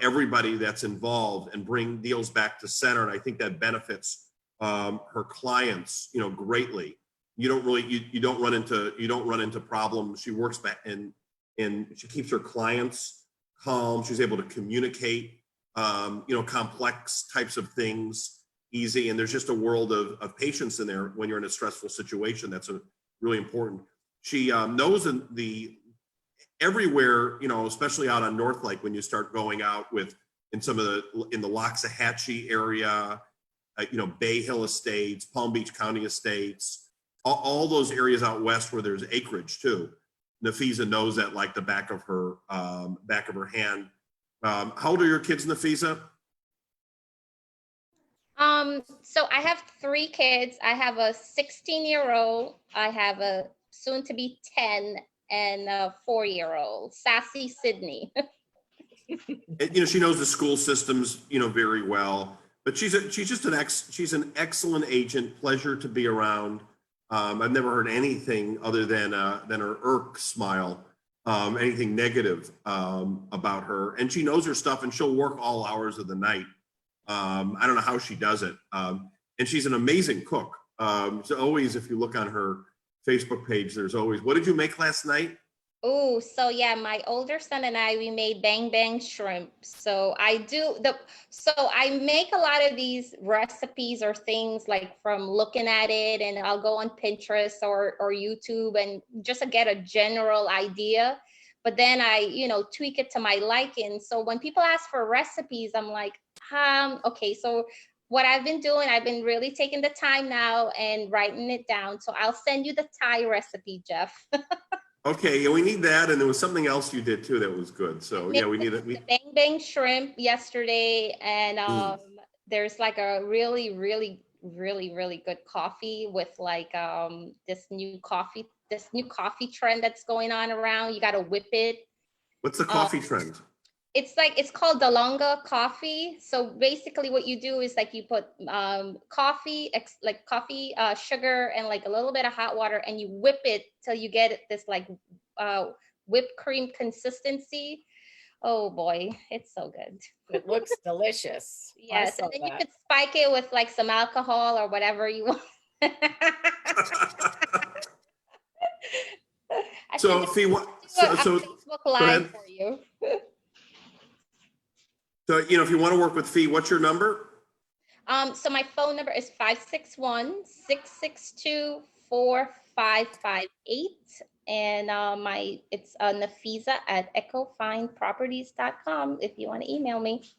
Speaker 1: everybody that's involved and bring deals back to center, and I think that benefits her clients, greatly. You don't run into problems. She works back and she keeps her clients calm. She's able to communicate, complex types of things easy, and there's just a world of patience in there when you're in a stressful situation. That's really important. She knows everywhere, especially out on North Lake, when you start going out in the Loxahatchee area, Bay Hill Estates, Palm Beach County Estates, all those areas out west where there's acreage too. Nafeeza knows that like the back of her hand. How old are your kids, Nafeeza?
Speaker 5: So I have 3 kids. I have a 16-year-old. I have a soon to be 10 and a 4-year-old, sassy Sydney.
Speaker 1: And, she knows the school systems, very well. But she's an excellent agent. Pleasure to be around. I've never heard anything other than her irk smile, anything negative about her. And she knows her stuff, and she'll work all hours of the night. I don't know how she does it. And she's an amazing cook. So always, if you look on her Facebook page, there's always, what did you make last night?
Speaker 5: Oh, so yeah, my older son and I, we made bang bang shrimp. So I make a lot of these recipes or things like from looking at it, and I'll go on Pinterest or YouTube and just to get a general idea. But then I, tweak it to my liking. So when people ask for recipes, I'm like, okay, so what I've been doing, I've been really taking the time now and writing it down. So I'll send you the Thai recipe, Jeff.
Speaker 1: Okay, yeah, we need that. And there was something else you did too that was good. So yeah, we need it.
Speaker 5: The bang bang shrimp yesterday, and there's like a really, really, really, really good coffee with like this new coffee trend that's going on around. You got to whip it.
Speaker 1: What's the coffee trend?
Speaker 5: It's called Dalonga coffee. So basically what you do is like you put coffee, sugar and like a little bit of hot water, and you whip it till you get this like whipped cream consistency. Oh boy, it's so good.
Speaker 4: It looks delicious.
Speaker 5: Yes, and then you could spike it with like some alcohol or whatever you want.
Speaker 1: So if you want,
Speaker 5: Facebook Live for you.
Speaker 1: So, if you want to work with Fee, what's your number?
Speaker 5: So my phone number is 561-662-4558. And it's Nafeeza at echofineproperties.com if you want to email me.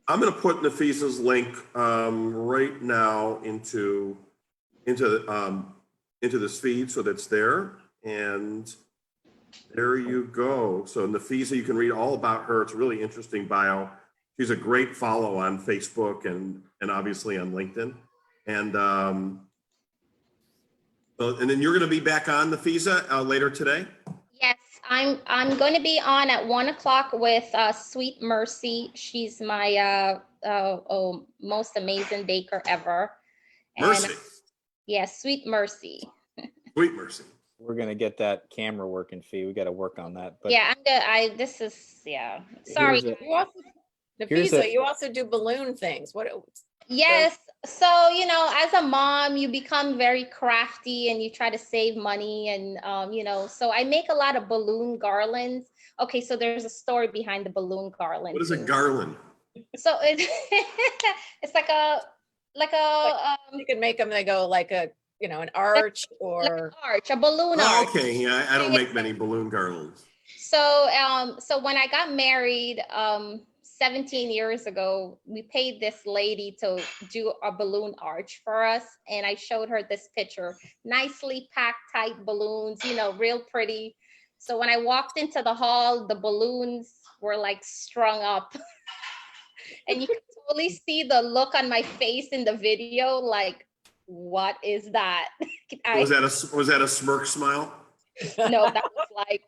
Speaker 1: I'm going to put Nafeeza's link right now into this feed so that's there. And there you go. So Nafeeza, you can read all about her. It's a really interesting bio. She's a great follow on Facebook and obviously on LinkedIn. And and then you're going to be back on Nafeeza later today.
Speaker 5: Yes, I'm going to be on at 1 o'clock with Sweet Mercy. She's my most amazing baker ever.
Speaker 1: Mercy.
Speaker 5: Yes, Sweet Mercy.
Speaker 1: Sweet Mercy.
Speaker 2: We're gonna get that camera working, Fee. We got to work on that. But
Speaker 5: Yeah, I'm good. This is, yeah. Sorry.
Speaker 2: here's
Speaker 4: You also,
Speaker 2: Here's
Speaker 4: Nafeeza,
Speaker 2: a-
Speaker 4: you also do balloon things. What?
Speaker 5: Yes. So, as a mom, you become very crafty and you try to save money. And, so I make a lot of balloon garlands. Okay, so there's a story behind the balloon garland.
Speaker 1: What is a
Speaker 5: too.
Speaker 1: garland?
Speaker 5: So it's like a
Speaker 4: You can make them. They go like a, an arch
Speaker 5: like
Speaker 4: or.
Speaker 5: an arch, a balloon
Speaker 1: Oh,
Speaker 5: arch.
Speaker 1: okay. Yeah, I don't make many balloon garlands.
Speaker 5: So so when I got married 17 years ago, we paid this lady to do a balloon arch for us, and I showed her this picture, nicely packed tight balloons, real pretty. So when I walked into the hall, the balloons were like strung up. And you can totally see the look on my face in the video, like, what is that?
Speaker 1: Was that a smirk smile?
Speaker 5: No, that was like,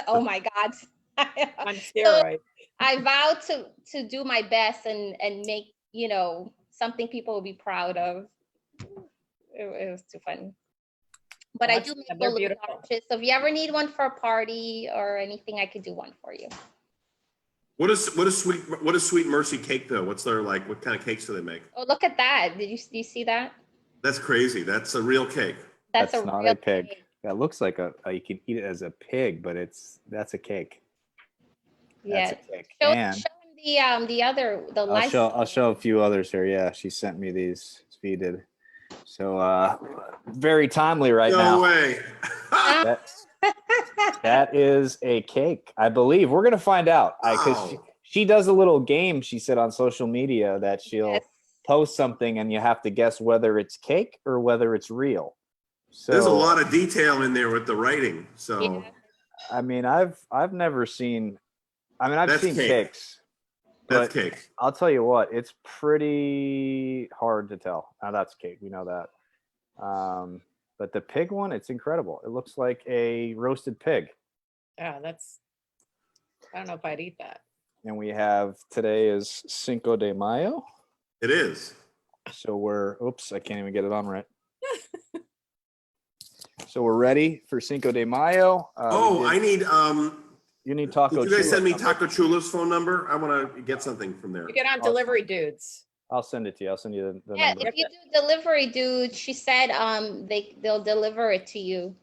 Speaker 5: oh my God.
Speaker 4: On steroids.
Speaker 5: I vowed to do my best and make, something people will be proud of. It was too funny. But I do make
Speaker 4: They're
Speaker 5: balloon
Speaker 4: beautiful.
Speaker 5: arches. So if you ever need one for a party or anything, I could do one for you.
Speaker 1: What is Sweet Mercy cake though? What's their like? What kind of cakes do they make?
Speaker 5: Oh, look at that. Do you see that?
Speaker 1: That's crazy. That's a real cake.
Speaker 5: That's
Speaker 2: not
Speaker 5: real
Speaker 2: a pig.
Speaker 5: cake.
Speaker 2: That looks like you can eat it as a pig, but that's a cake.
Speaker 5: Yeah.
Speaker 2: That's a cake.
Speaker 5: Show
Speaker 2: And
Speaker 5: him the
Speaker 2: I'll
Speaker 5: license.
Speaker 2: I'll show a few others here. Yeah, she sent me these. Fee did. So very timely right
Speaker 1: No
Speaker 2: now.
Speaker 1: way.
Speaker 2: That is a cake, I believe. We're gonna find out. Because
Speaker 1: Wow.
Speaker 2: she does a little game. She said on social media that she'll
Speaker 5: Yes.
Speaker 2: post something and you have to guess whether it's cake or whether it's real. So
Speaker 1: There's a lot of detail in there with the writing. So
Speaker 5: Yeah.
Speaker 2: I mean, I've never seen. I mean, I've
Speaker 1: That's
Speaker 2: seen
Speaker 1: cake.
Speaker 2: cakes.
Speaker 1: that's
Speaker 2: But
Speaker 1: cake.
Speaker 2: I'll tell you what, it's pretty hard to tell. Now that's cake, we know that. But the pig one, it's incredible. It looks like a roasted pig.
Speaker 4: Yeah, I don't know if I'd eat that.
Speaker 2: And we have today is Cinco de Mayo.
Speaker 1: It is.
Speaker 2: So oops, I can't even get it on right. So we're ready for Cinco de Mayo.
Speaker 1: I need
Speaker 2: You need Taco
Speaker 1: did you guys
Speaker 2: Chula
Speaker 1: send me
Speaker 2: number.
Speaker 1: Taco Chula's phone number? I want to get something from there.
Speaker 4: You get on
Speaker 2: Awesome.
Speaker 4: delivery dudes.
Speaker 2: I'll send it to you. I'll send you the
Speaker 5: Yeah,
Speaker 2: number.
Speaker 5: if you do delivery, dude, she said they'll deliver it to you.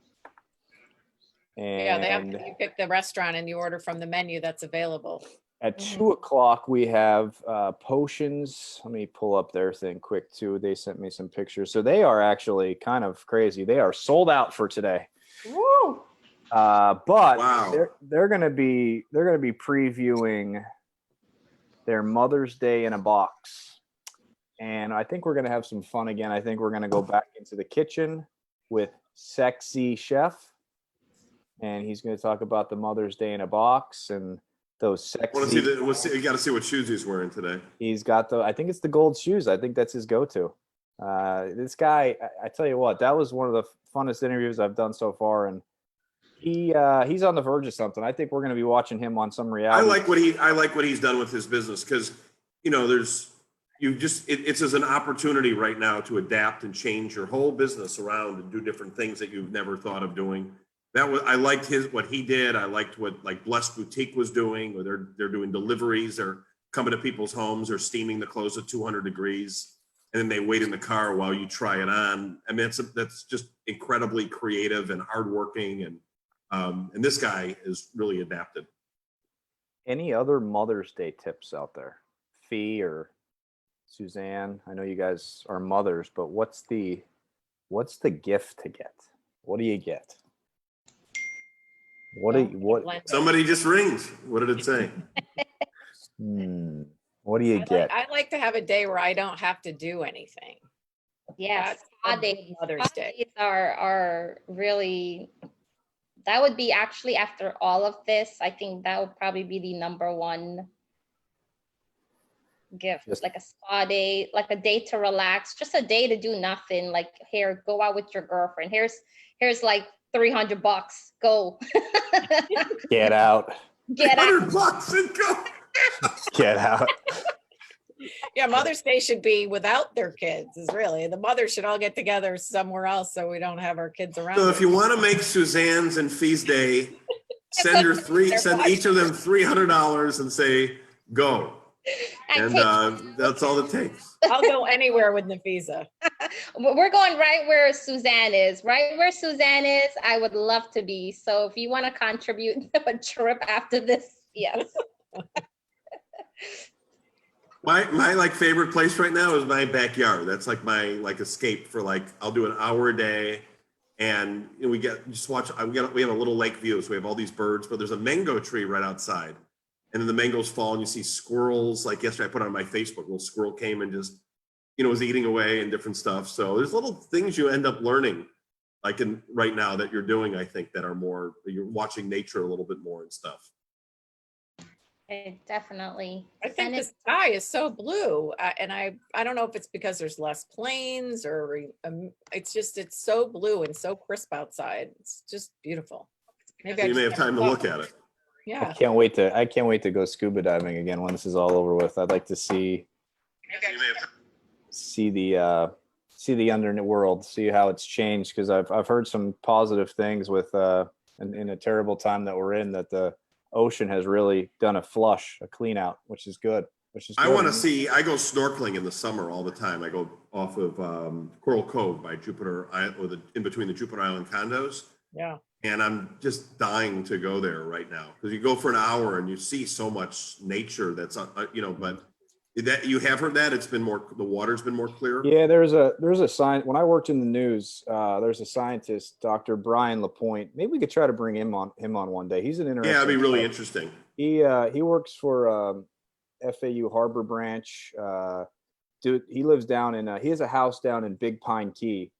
Speaker 4: Yeah,
Speaker 2: And
Speaker 4: you pick the restaurant and you order from the menu that's available.
Speaker 2: at 2:00 we have potions. Let me pull up their thing quick too. They sent me some pictures. So they are actually kind of crazy. They are sold out for today.
Speaker 5: Woo!
Speaker 2: But
Speaker 1: Wow.
Speaker 2: they're gonna be previewing their Mother's Day in a box. And I think we're gonna have some fun again. I think we're gonna go back into the kitchen with Sexy Chef. And he's gonna talk about the Mother's Day in a box and those
Speaker 1: I want to
Speaker 2: sexy.
Speaker 1: see you got to see what shoes he's wearing today.
Speaker 2: He's got I think it's the gold shoes. I think that's his go-to. This guy, I tell you what, that was one of the funnest interviews I've done so far. And he's on the verge of something. I think we're going to be watching him on some
Speaker 1: I
Speaker 2: reality.
Speaker 1: like what he's done with his business because it's as an opportunity right now to adapt and change your whole business around and do different things that you've never thought of doing. I liked what he did. I liked what like Blessed Boutique was doing, where they're doing deliveries. They're coming to people's homes. They're steaming the clothes at 200 degrees, and then they wait in the car while you try it on. I mean, that's just incredibly creative and hardworking, and this guy is really adapted.
Speaker 2: Any other Mother's Day tips out there? Fee or Suzanne? I know you guys are mothers, but what's the gift to get? What do you get? What
Speaker 1: Somebody just rings. What did it say?
Speaker 2: what do you get?
Speaker 5: Uh,
Speaker 4: I like to have a day where I don't have to do anything.
Speaker 5: Yes,
Speaker 4: That's a
Speaker 5: spa
Speaker 4: good
Speaker 5: days.
Speaker 4: Mother's
Speaker 5: Spa
Speaker 4: Day.
Speaker 5: days are really, that would be actually after all of this, I think that would probably be the number one gift,
Speaker 2: Just-
Speaker 5: like a spa day, like a day to relax, just a day to do nothing. Like, here, go out with your girlfriend. Here's like $300. Go.
Speaker 2: Get out.
Speaker 5: Get out.
Speaker 1: $100 and go.
Speaker 2: Get out.
Speaker 4: Yeah, Mother's Day should be without their kids, is really. The mothers should all get together somewhere else so we don't have our kids around.
Speaker 1: So if you want to make Suzanne's and Fee's day, send each of them $300 and say, go.
Speaker 5: And
Speaker 1: And that's all it takes.
Speaker 4: I'll go anywhere with Nafeeza.
Speaker 5: we're going right where Suzanne is. Right where Suzanne is, I would love to be. So if you want to contribute a trip after this, yes.
Speaker 1: My like favorite place right now is my backyard. That's like my like escape for like I'll do an hour a day, and we get just watch. We have a little lake view, so we have all these birds. But there's a mango tree right outside, and then the mangoes fall, and you see squirrels. Like yesterday, I put on my Facebook, a little squirrel came and just was eating away and different stuff. So there's little things you end up learning, like in right now that you're doing. I think that are more you're watching nature a little bit more and stuff.
Speaker 5: Definitely.
Speaker 4: I think
Speaker 5: And
Speaker 4: the
Speaker 5: it's
Speaker 4: sky is so blue, and I don't know if it's because there's less planes or it's so blue and so crisp outside. It's just beautiful. Maybe
Speaker 1: So you
Speaker 4: just
Speaker 1: may have
Speaker 4: never
Speaker 1: time to
Speaker 4: thought-
Speaker 1: look at it.
Speaker 4: Yeah.
Speaker 2: I can't wait to go scuba diving again when this is all over with. I'd like to see the underworld, see how it's changed, because I've heard some positive things with in a terrible time that we're in, that the ocean has really done a clean out, which is good.
Speaker 1: I want to see. I go snorkeling in the summer all the time. I go off of Coral Cove by Jupiter, in between the Jupiter Island condos,
Speaker 4: Yeah.
Speaker 1: and I'm just dying to go there right now because you go for an hour and you see so much nature. That's but that you have heard that it's been more. The water's been more clear.
Speaker 2: Yeah, there's a sign. When I worked in the news, there's a scientist, Dr. Brian Lapointe. Maybe we could try to bring him on one day. He's an interesting.
Speaker 1: Yeah, it'd be really interesting.
Speaker 2: He works for FAU Harbor Branch. He lives down in. He has a house down in Big Pine Key,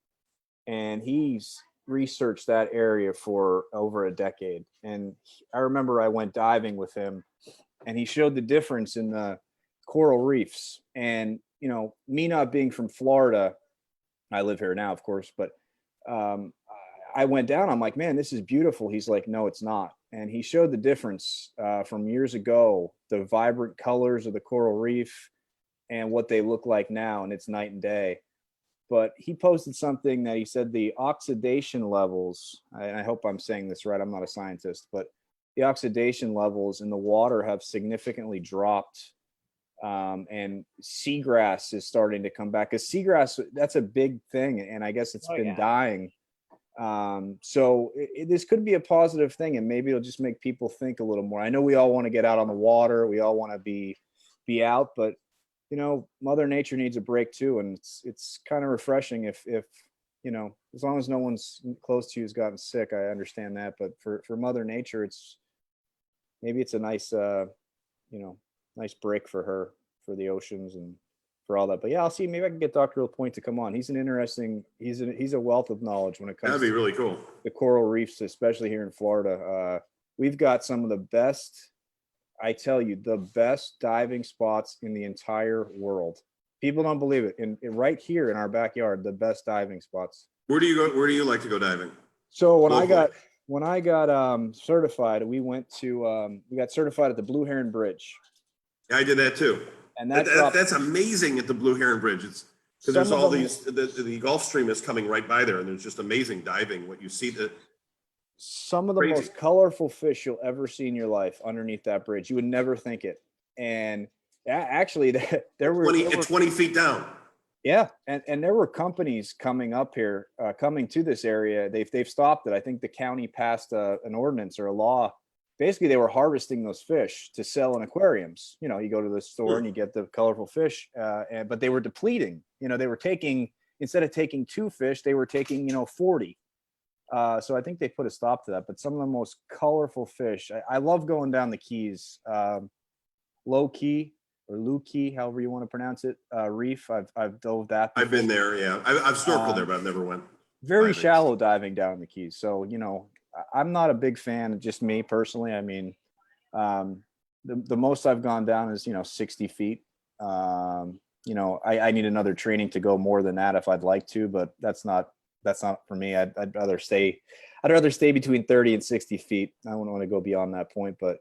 Speaker 2: and he's researched that area for over a decade. And I remember I went diving with him, and he showed the difference in the coral reefs. And me not being from Florida, I live here now, of course, but I went down. I'm like, man, this is beautiful. He's like, no, it's not. And he showed the difference from years ago, the vibrant colors of the coral reef and what they look like now, and it's night and day. But he posted something that he said the oxidation levels, and I hope I'm saying this right, I'm not a scientist, but the oxidation levels in the water have significantly dropped. And seagrass is starting to come back, because seagrass, that's a big thing, and I guess it's been dying. So this could be a positive thing, and maybe it'll just make people think a little more. I know we all want to get out on the water, we all want to be out, but Mother Nature needs a break too, and it's kind of refreshing if as long as no one's close to you has gotten sick. I understand that, but for Mother Nature, it's a nice nice break for her, for the oceans and for all that. But yeah, I'll see. Maybe I can get Dr. Lapointe to come on. He's a wealth of knowledge when it comes
Speaker 1: That'd be really cool.
Speaker 2: the coral reefs, especially here in Florida. We've got some of the best, I tell you, the best diving spots in the entire world. People don't believe it. And right here in our backyard, the best diving spots.
Speaker 1: Where do you go? Where do you like to go diving?
Speaker 2: So
Speaker 1: Locally.
Speaker 2: when I got certified, we got certified at the Blue Heron Bridge.
Speaker 1: I did that too.
Speaker 2: And
Speaker 1: That's amazing at the Blue Heron Bridge. It's because there's
Speaker 2: Some of
Speaker 1: all
Speaker 2: them-
Speaker 1: these, the Gulf Stream is coming right by there, and there's just amazing diving. What you see,
Speaker 2: some of the
Speaker 1: Crazy.
Speaker 2: most colorful fish you'll ever see in your life underneath that bridge. You would never think it. And actually, there were
Speaker 1: 20 feet down.
Speaker 2: Yeah, and there were companies coming up here, coming to this area. They've stopped it. I think the county passed an ordinance or a law. Basically, they were harvesting those fish to sell in aquariums. You go to the store and you get the colorful fish, but they were depleting. They were taking, instead of taking 2 fish, they were taking 40. So I think they put a stop to that. But some of the most colorful fish. I love going down the Keys, low key or Lou Key, however you want to pronounce it, reef. I've dove that.
Speaker 1: I've been there. Yeah, I've snorkeled there, but I've never went.
Speaker 2: Very
Speaker 1: diving.
Speaker 2: shallow diving down the Keys. So I'm not a big fan. Just me personally. I mean, the most I've gone down is 60 feet. You know, I need another training to go more than that if I'd like to, but that's not for me. I'd rather stay between 30 and 60 feet. I don't want to go beyond that point. But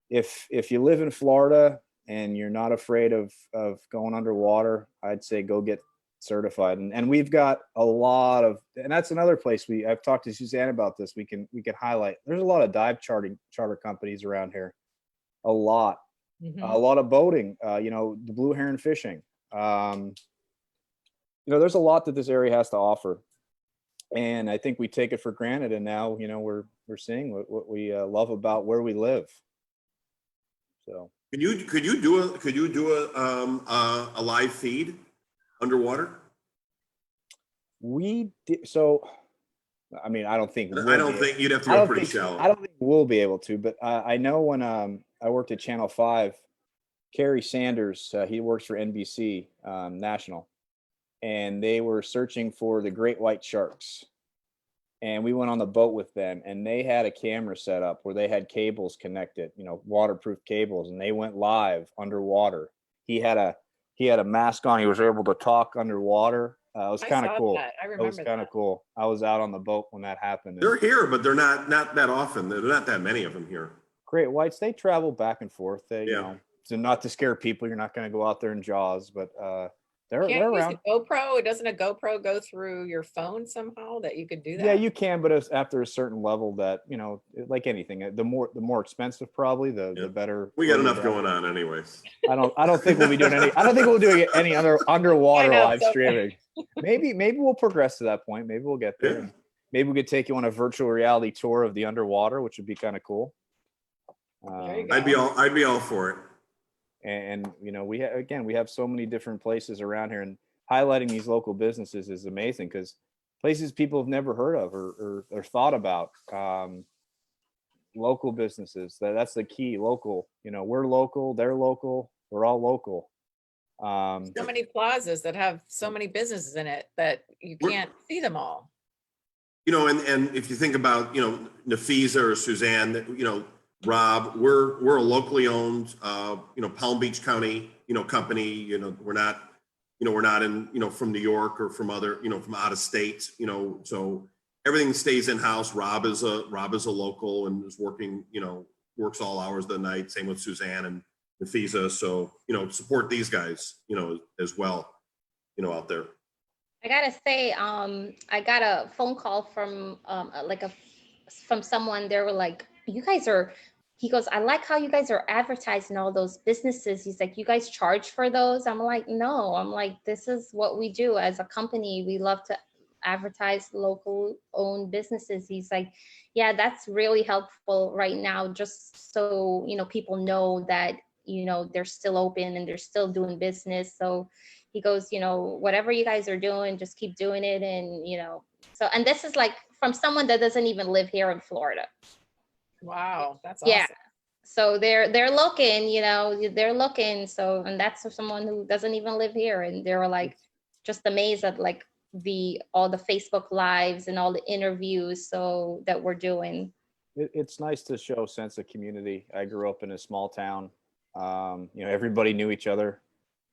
Speaker 2: if you live in Florida and you're not afraid of going underwater, I'd say go get certified. And we've got a lot of, and that's another place I've talked to Suzanne about this. We can highlight. There's a lot of dive charter companies around here. A lot of boating, you know, the blue heron fishing. You know, there's a lot that this area has to offer. And I think we take it for granted. And now, you know, we're seeing what we love about where we live. So
Speaker 1: could you do a live feed underwater?
Speaker 2: We did. So, I mean, I don't think
Speaker 1: you'd have to go pretty shallow.
Speaker 2: I don't think we'll be able to, but I know when I worked at Channel 5, Kerry Sanders, he works for NBC National, and they were searching for the great white sharks. And we went on the boat with them, and they had a camera set up where they had cables connected, you know, waterproof cables, and they went live underwater. He had a mask on. He was able to talk underwater. It was kind of cool.
Speaker 4: I remember
Speaker 2: it was kind of cool. I was out on the boat when that happened.
Speaker 1: They're here, but they're not that often. There's not that many of them here.
Speaker 2: Great whites, they travel back and forth. They, you know, so not to scare people, you're not going to go out there in Jaws, but they're around.
Speaker 4: Use a GoPro? Doesn't a GoPro go through your phone somehow that you could do that?
Speaker 2: Yeah, you can, but it's after a certain level that, you know, like anything, the more expensive probably, the better.
Speaker 1: We got enough going on anyways.
Speaker 2: I don't think we'll be doing any. I don't think we'll do any other underwater live streaming. Maybe we'll progress to that point. Maybe we'll get there. Yeah. Maybe we could take you on a virtual reality tour of the underwater, which would be kind of cool.
Speaker 1: I'd be all for it.
Speaker 2: And you know, we have so many different places around here, and highlighting these local businesses is amazing because places people have never heard of or thought about. Local businesses, that's the key. Local, you know, we're local, they're local, we're all local.
Speaker 4: So many plazas that have so many businesses in it that you can't see them all.
Speaker 1: You know, and if you think about, you know, Nafeeza or Suzanne, you know, Rob, we're a locally owned, you know, Palm Beach County, you know, company. You know, we're not in, you know, from New York or from other, you know, from out of state. You know, so everything stays in house. Rob is a local and is working, you know, works all hours of the night. Same with Suzanne and Nafeeza. So, you know, support these guys, you know, as well, you know, out there.
Speaker 5: I gotta say, I got a phone call from from someone. They were like, "You guys are," he goes, "I like how you guys are advertising all those businesses." He's like, "You guys charge for those?" I'm like, "No." I'm like, "This is what we do as a company. We love to advertise local owned businesses." He's like, "Yeah, that's really helpful right now, just so, you know, people know that, you know, they're still open and they're still doing business." So he goes, "You know, whatever you guys are doing, just keep doing it." And, you know, so, and this is like from someone that doesn't even live here in Florida.
Speaker 4: Wow, that's awesome.
Speaker 5: Yeah. So they're looking, you know, they're looking. So, and that's for someone who doesn't even live here. And they were like, just amazed at like all the Facebook lives and all the interviews so that we're doing.
Speaker 2: It's nice to show a sense of community. I grew up in a small town. You know, everybody knew each other.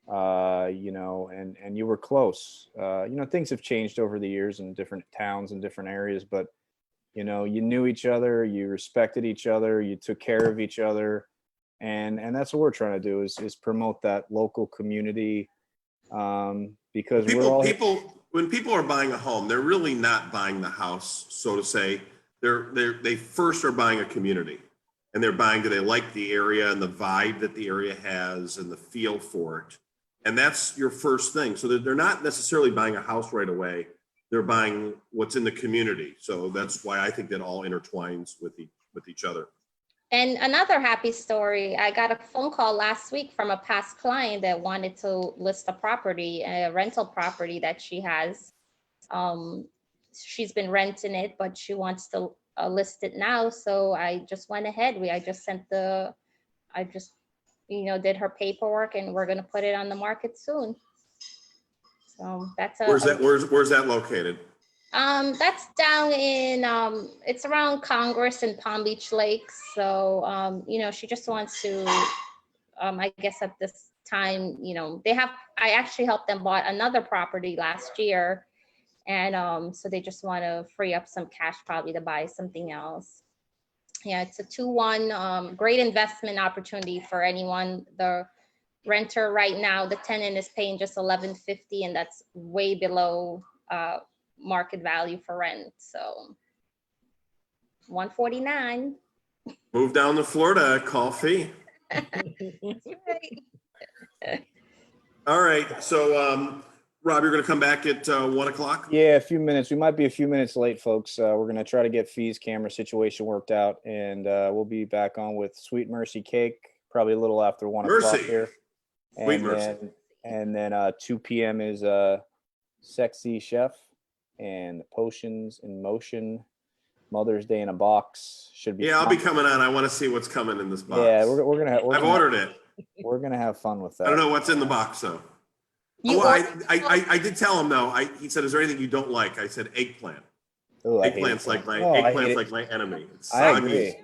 Speaker 2: You know, and you were close. You know, things have changed over the years in different towns and different areas, but you know, you knew each other, you respected each other, you took care of each other, and that's what we're trying to do is promote that local community. Because
Speaker 1: when people are buying a home, they're really not buying the house, so to say. They first are buying a community. And they're buying, do they like the area and the vibe that the area has and the feel for it? And that's your first thing. So they're not necessarily buying a house right away. They're buying what's in the community. So that's why I think that all intertwines with each other.
Speaker 5: And another happy story, I got a phone call last week from a past client that wanted to list a rental property that she has. She's been renting it, but she wants to list it now. So I just went ahead. I just you know, did her paperwork, and we're going to put it on the market soon. So that's
Speaker 1: where's that located?
Speaker 5: That's down in, it's around Congress and Palm Beach Lakes. So, you know, she just wants to I guess at this time, I actually helped them bought another property last year. And so they just want to free up some cash probably to buy something else. Yeah, it's a 2-1, great investment opportunity for anyone. The renter right now, the tenant is paying just $11.50, and that's way below market value for rent. So $149.
Speaker 1: Move down to Florida, call fee. All right. So, Rob, you're going to come back at 1 o'clock?
Speaker 2: Yeah, a few minutes. We might be a few minutes late, folks. We're going to try to get Fee's camera situation worked out, and we'll be back on with Sweet Mercy Cake, probably a little after 1 o'clock
Speaker 1: Mercy.
Speaker 2: here.
Speaker 1: Sweet
Speaker 2: And
Speaker 1: Mercy.
Speaker 2: then 2 p.m. is Sexy Chef and Potions in Motion. Mother's Day in a Box should be.
Speaker 1: Yeah, I'll
Speaker 2: fun.
Speaker 1: be coming on. I want to see what's coming in this box.
Speaker 2: Yeah, we're gonna.
Speaker 1: I've ordered it.
Speaker 2: We're gonna have fun with that.
Speaker 1: I don't know what's in the box though.
Speaker 5: You
Speaker 1: I did tell him though. He said, "Is there anything you don't like?" I said, "Eggplant.
Speaker 2: Ooh, I hate
Speaker 1: Eggplant's like
Speaker 2: eggplant.
Speaker 1: my
Speaker 2: Oh, I hate
Speaker 1: eggplant's
Speaker 2: it.
Speaker 1: like my enemy. It's
Speaker 2: I
Speaker 1: soggy.
Speaker 2: agree.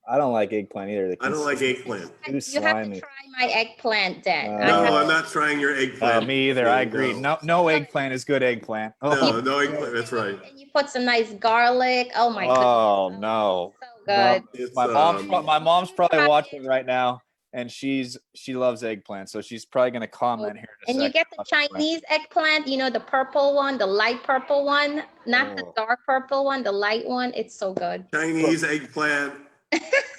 Speaker 2: I don't like eggplant either.
Speaker 1: I don't like eggplant.
Speaker 2: Too
Speaker 5: You have to
Speaker 2: slimy.
Speaker 5: try my eggplant then.
Speaker 2: No,
Speaker 1: No, I'm not trying your eggplant.
Speaker 2: Me either. I agree. No eggplant is good eggplant. Oh,
Speaker 1: No eggplant. That's right.
Speaker 5: And you put some nice garlic. Oh my
Speaker 2: Oh,
Speaker 5: goodness.
Speaker 2: no.
Speaker 5: So good.
Speaker 1: It's,
Speaker 2: my mom's probably watching right now, and she loves eggplant, so she's probably gonna comment here in a
Speaker 5: And you
Speaker 2: second
Speaker 5: get the
Speaker 2: about eggplant.
Speaker 5: Chinese eggplant, the purple one, the light purple one, not the
Speaker 2: Oh.
Speaker 5: dark purple one, the light one. It's so good.
Speaker 1: Chinese eggplant,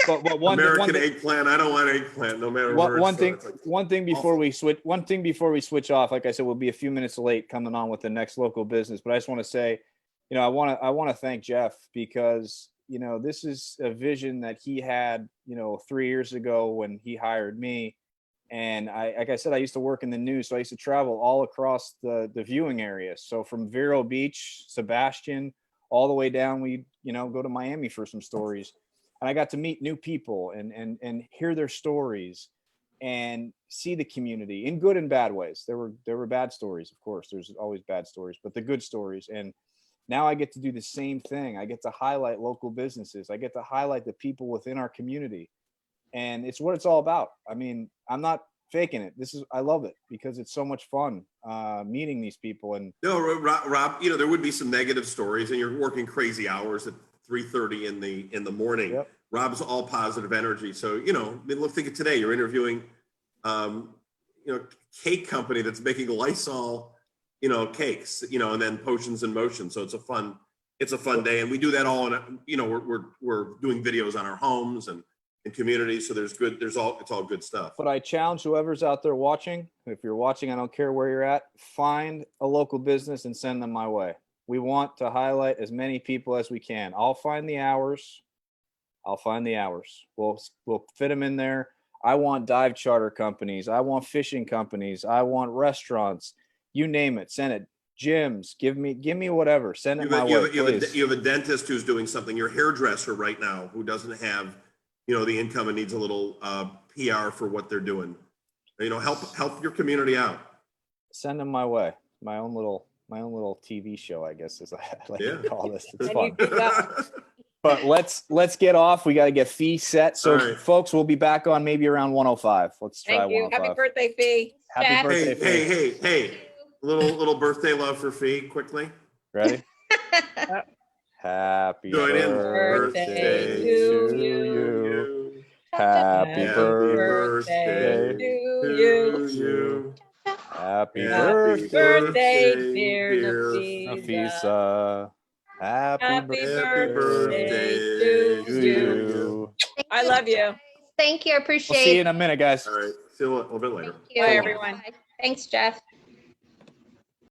Speaker 2: But one
Speaker 1: American
Speaker 2: thing,
Speaker 1: eggplant. I don't want eggplant, no matter where
Speaker 2: one
Speaker 1: it's
Speaker 2: thing,
Speaker 1: from. It's like-
Speaker 2: one thing before we switch off. Like I said, we'll be a few minutes late coming on with the next local business. But I just want to say, I want to thank Jeff because this is a vision that he had 3 years ago when he hired me. And like I said, I used to work in the news, so I used to travel all across the viewing area. So from Vero Beach, Sebastian, all the way down, we go to Miami for some stories. And I got to meet new people and hear their stories and see the community in good and bad ways. There were bad stories, of course. There's always bad stories, but the good stories. And now I get to do the same thing. I get to highlight local businesses. I get to highlight the people within our community. And it's what it's all about. I mean, I'm not faking it. I love it because it's so much fun meeting these people. And
Speaker 1: No, Rob, there would be some negative stories, and you're working crazy hours at 3:30 in the morning.
Speaker 2: Yep.
Speaker 1: Rob's all positive energy. So, look, think of today. You're interviewing, cake company that's making Lysol, cakes, and then Potions in Motion. So it's a fun day, and we do that all in. We're doing videos on our homes and in communities. So it's all good stuff.
Speaker 2: But I challenge whoever's out there watching, if you're watching, I don't care where you're at, find a local business and send them my way. We want to highlight as many people as we can. I'll find the hours. We'll fit them in there. I want dive charter companies. I want fishing companies. I want restaurants. You name it. Send it. Gyms. Give me whatever. Send it my way. Please.
Speaker 1: You have a dentist who's doing something. Your hairdresser right now who doesn't have, the income and needs a little PR for what they're doing. Help your community out.
Speaker 2: Send them my way. My own little TV show, I guess, as I like to call this. It's
Speaker 4: And
Speaker 2: fun.
Speaker 4: you do that.
Speaker 2: But let's get off. We got to get Fee set. So,
Speaker 1: All right.
Speaker 2: folks, we'll be back on maybe around 105. Let's try
Speaker 4: Thank you.
Speaker 2: 105.
Speaker 4: Happy birthday, Fee.
Speaker 2: Happy
Speaker 5: Jeff.
Speaker 2: birthday, Fee.
Speaker 1: Hey. Little birthday love for Fee, quickly.
Speaker 2: Ready? Happy
Speaker 1: Join in.
Speaker 2: birthday to you. Happy
Speaker 1: Happy
Speaker 2: birthday
Speaker 1: birthday
Speaker 4: to
Speaker 1: to you.
Speaker 2: Happy
Speaker 1: Happy
Speaker 4: birthday,
Speaker 1: birthday,
Speaker 4: dear
Speaker 1: dear
Speaker 4: Nafeeza.
Speaker 2: Nafeeza. Happy
Speaker 4: Happy
Speaker 2: birthday
Speaker 4: birthday
Speaker 2: to
Speaker 4: to
Speaker 2: you.
Speaker 4: I love you.
Speaker 5: Thank you.
Speaker 2: We'll
Speaker 5: Appreciate
Speaker 2: see you
Speaker 5: it.
Speaker 2: in a minute, guys.
Speaker 1: All right, see you a little bit later.
Speaker 5: Thank you.
Speaker 4: Bye, everyone.
Speaker 5: Thanks, Jeff.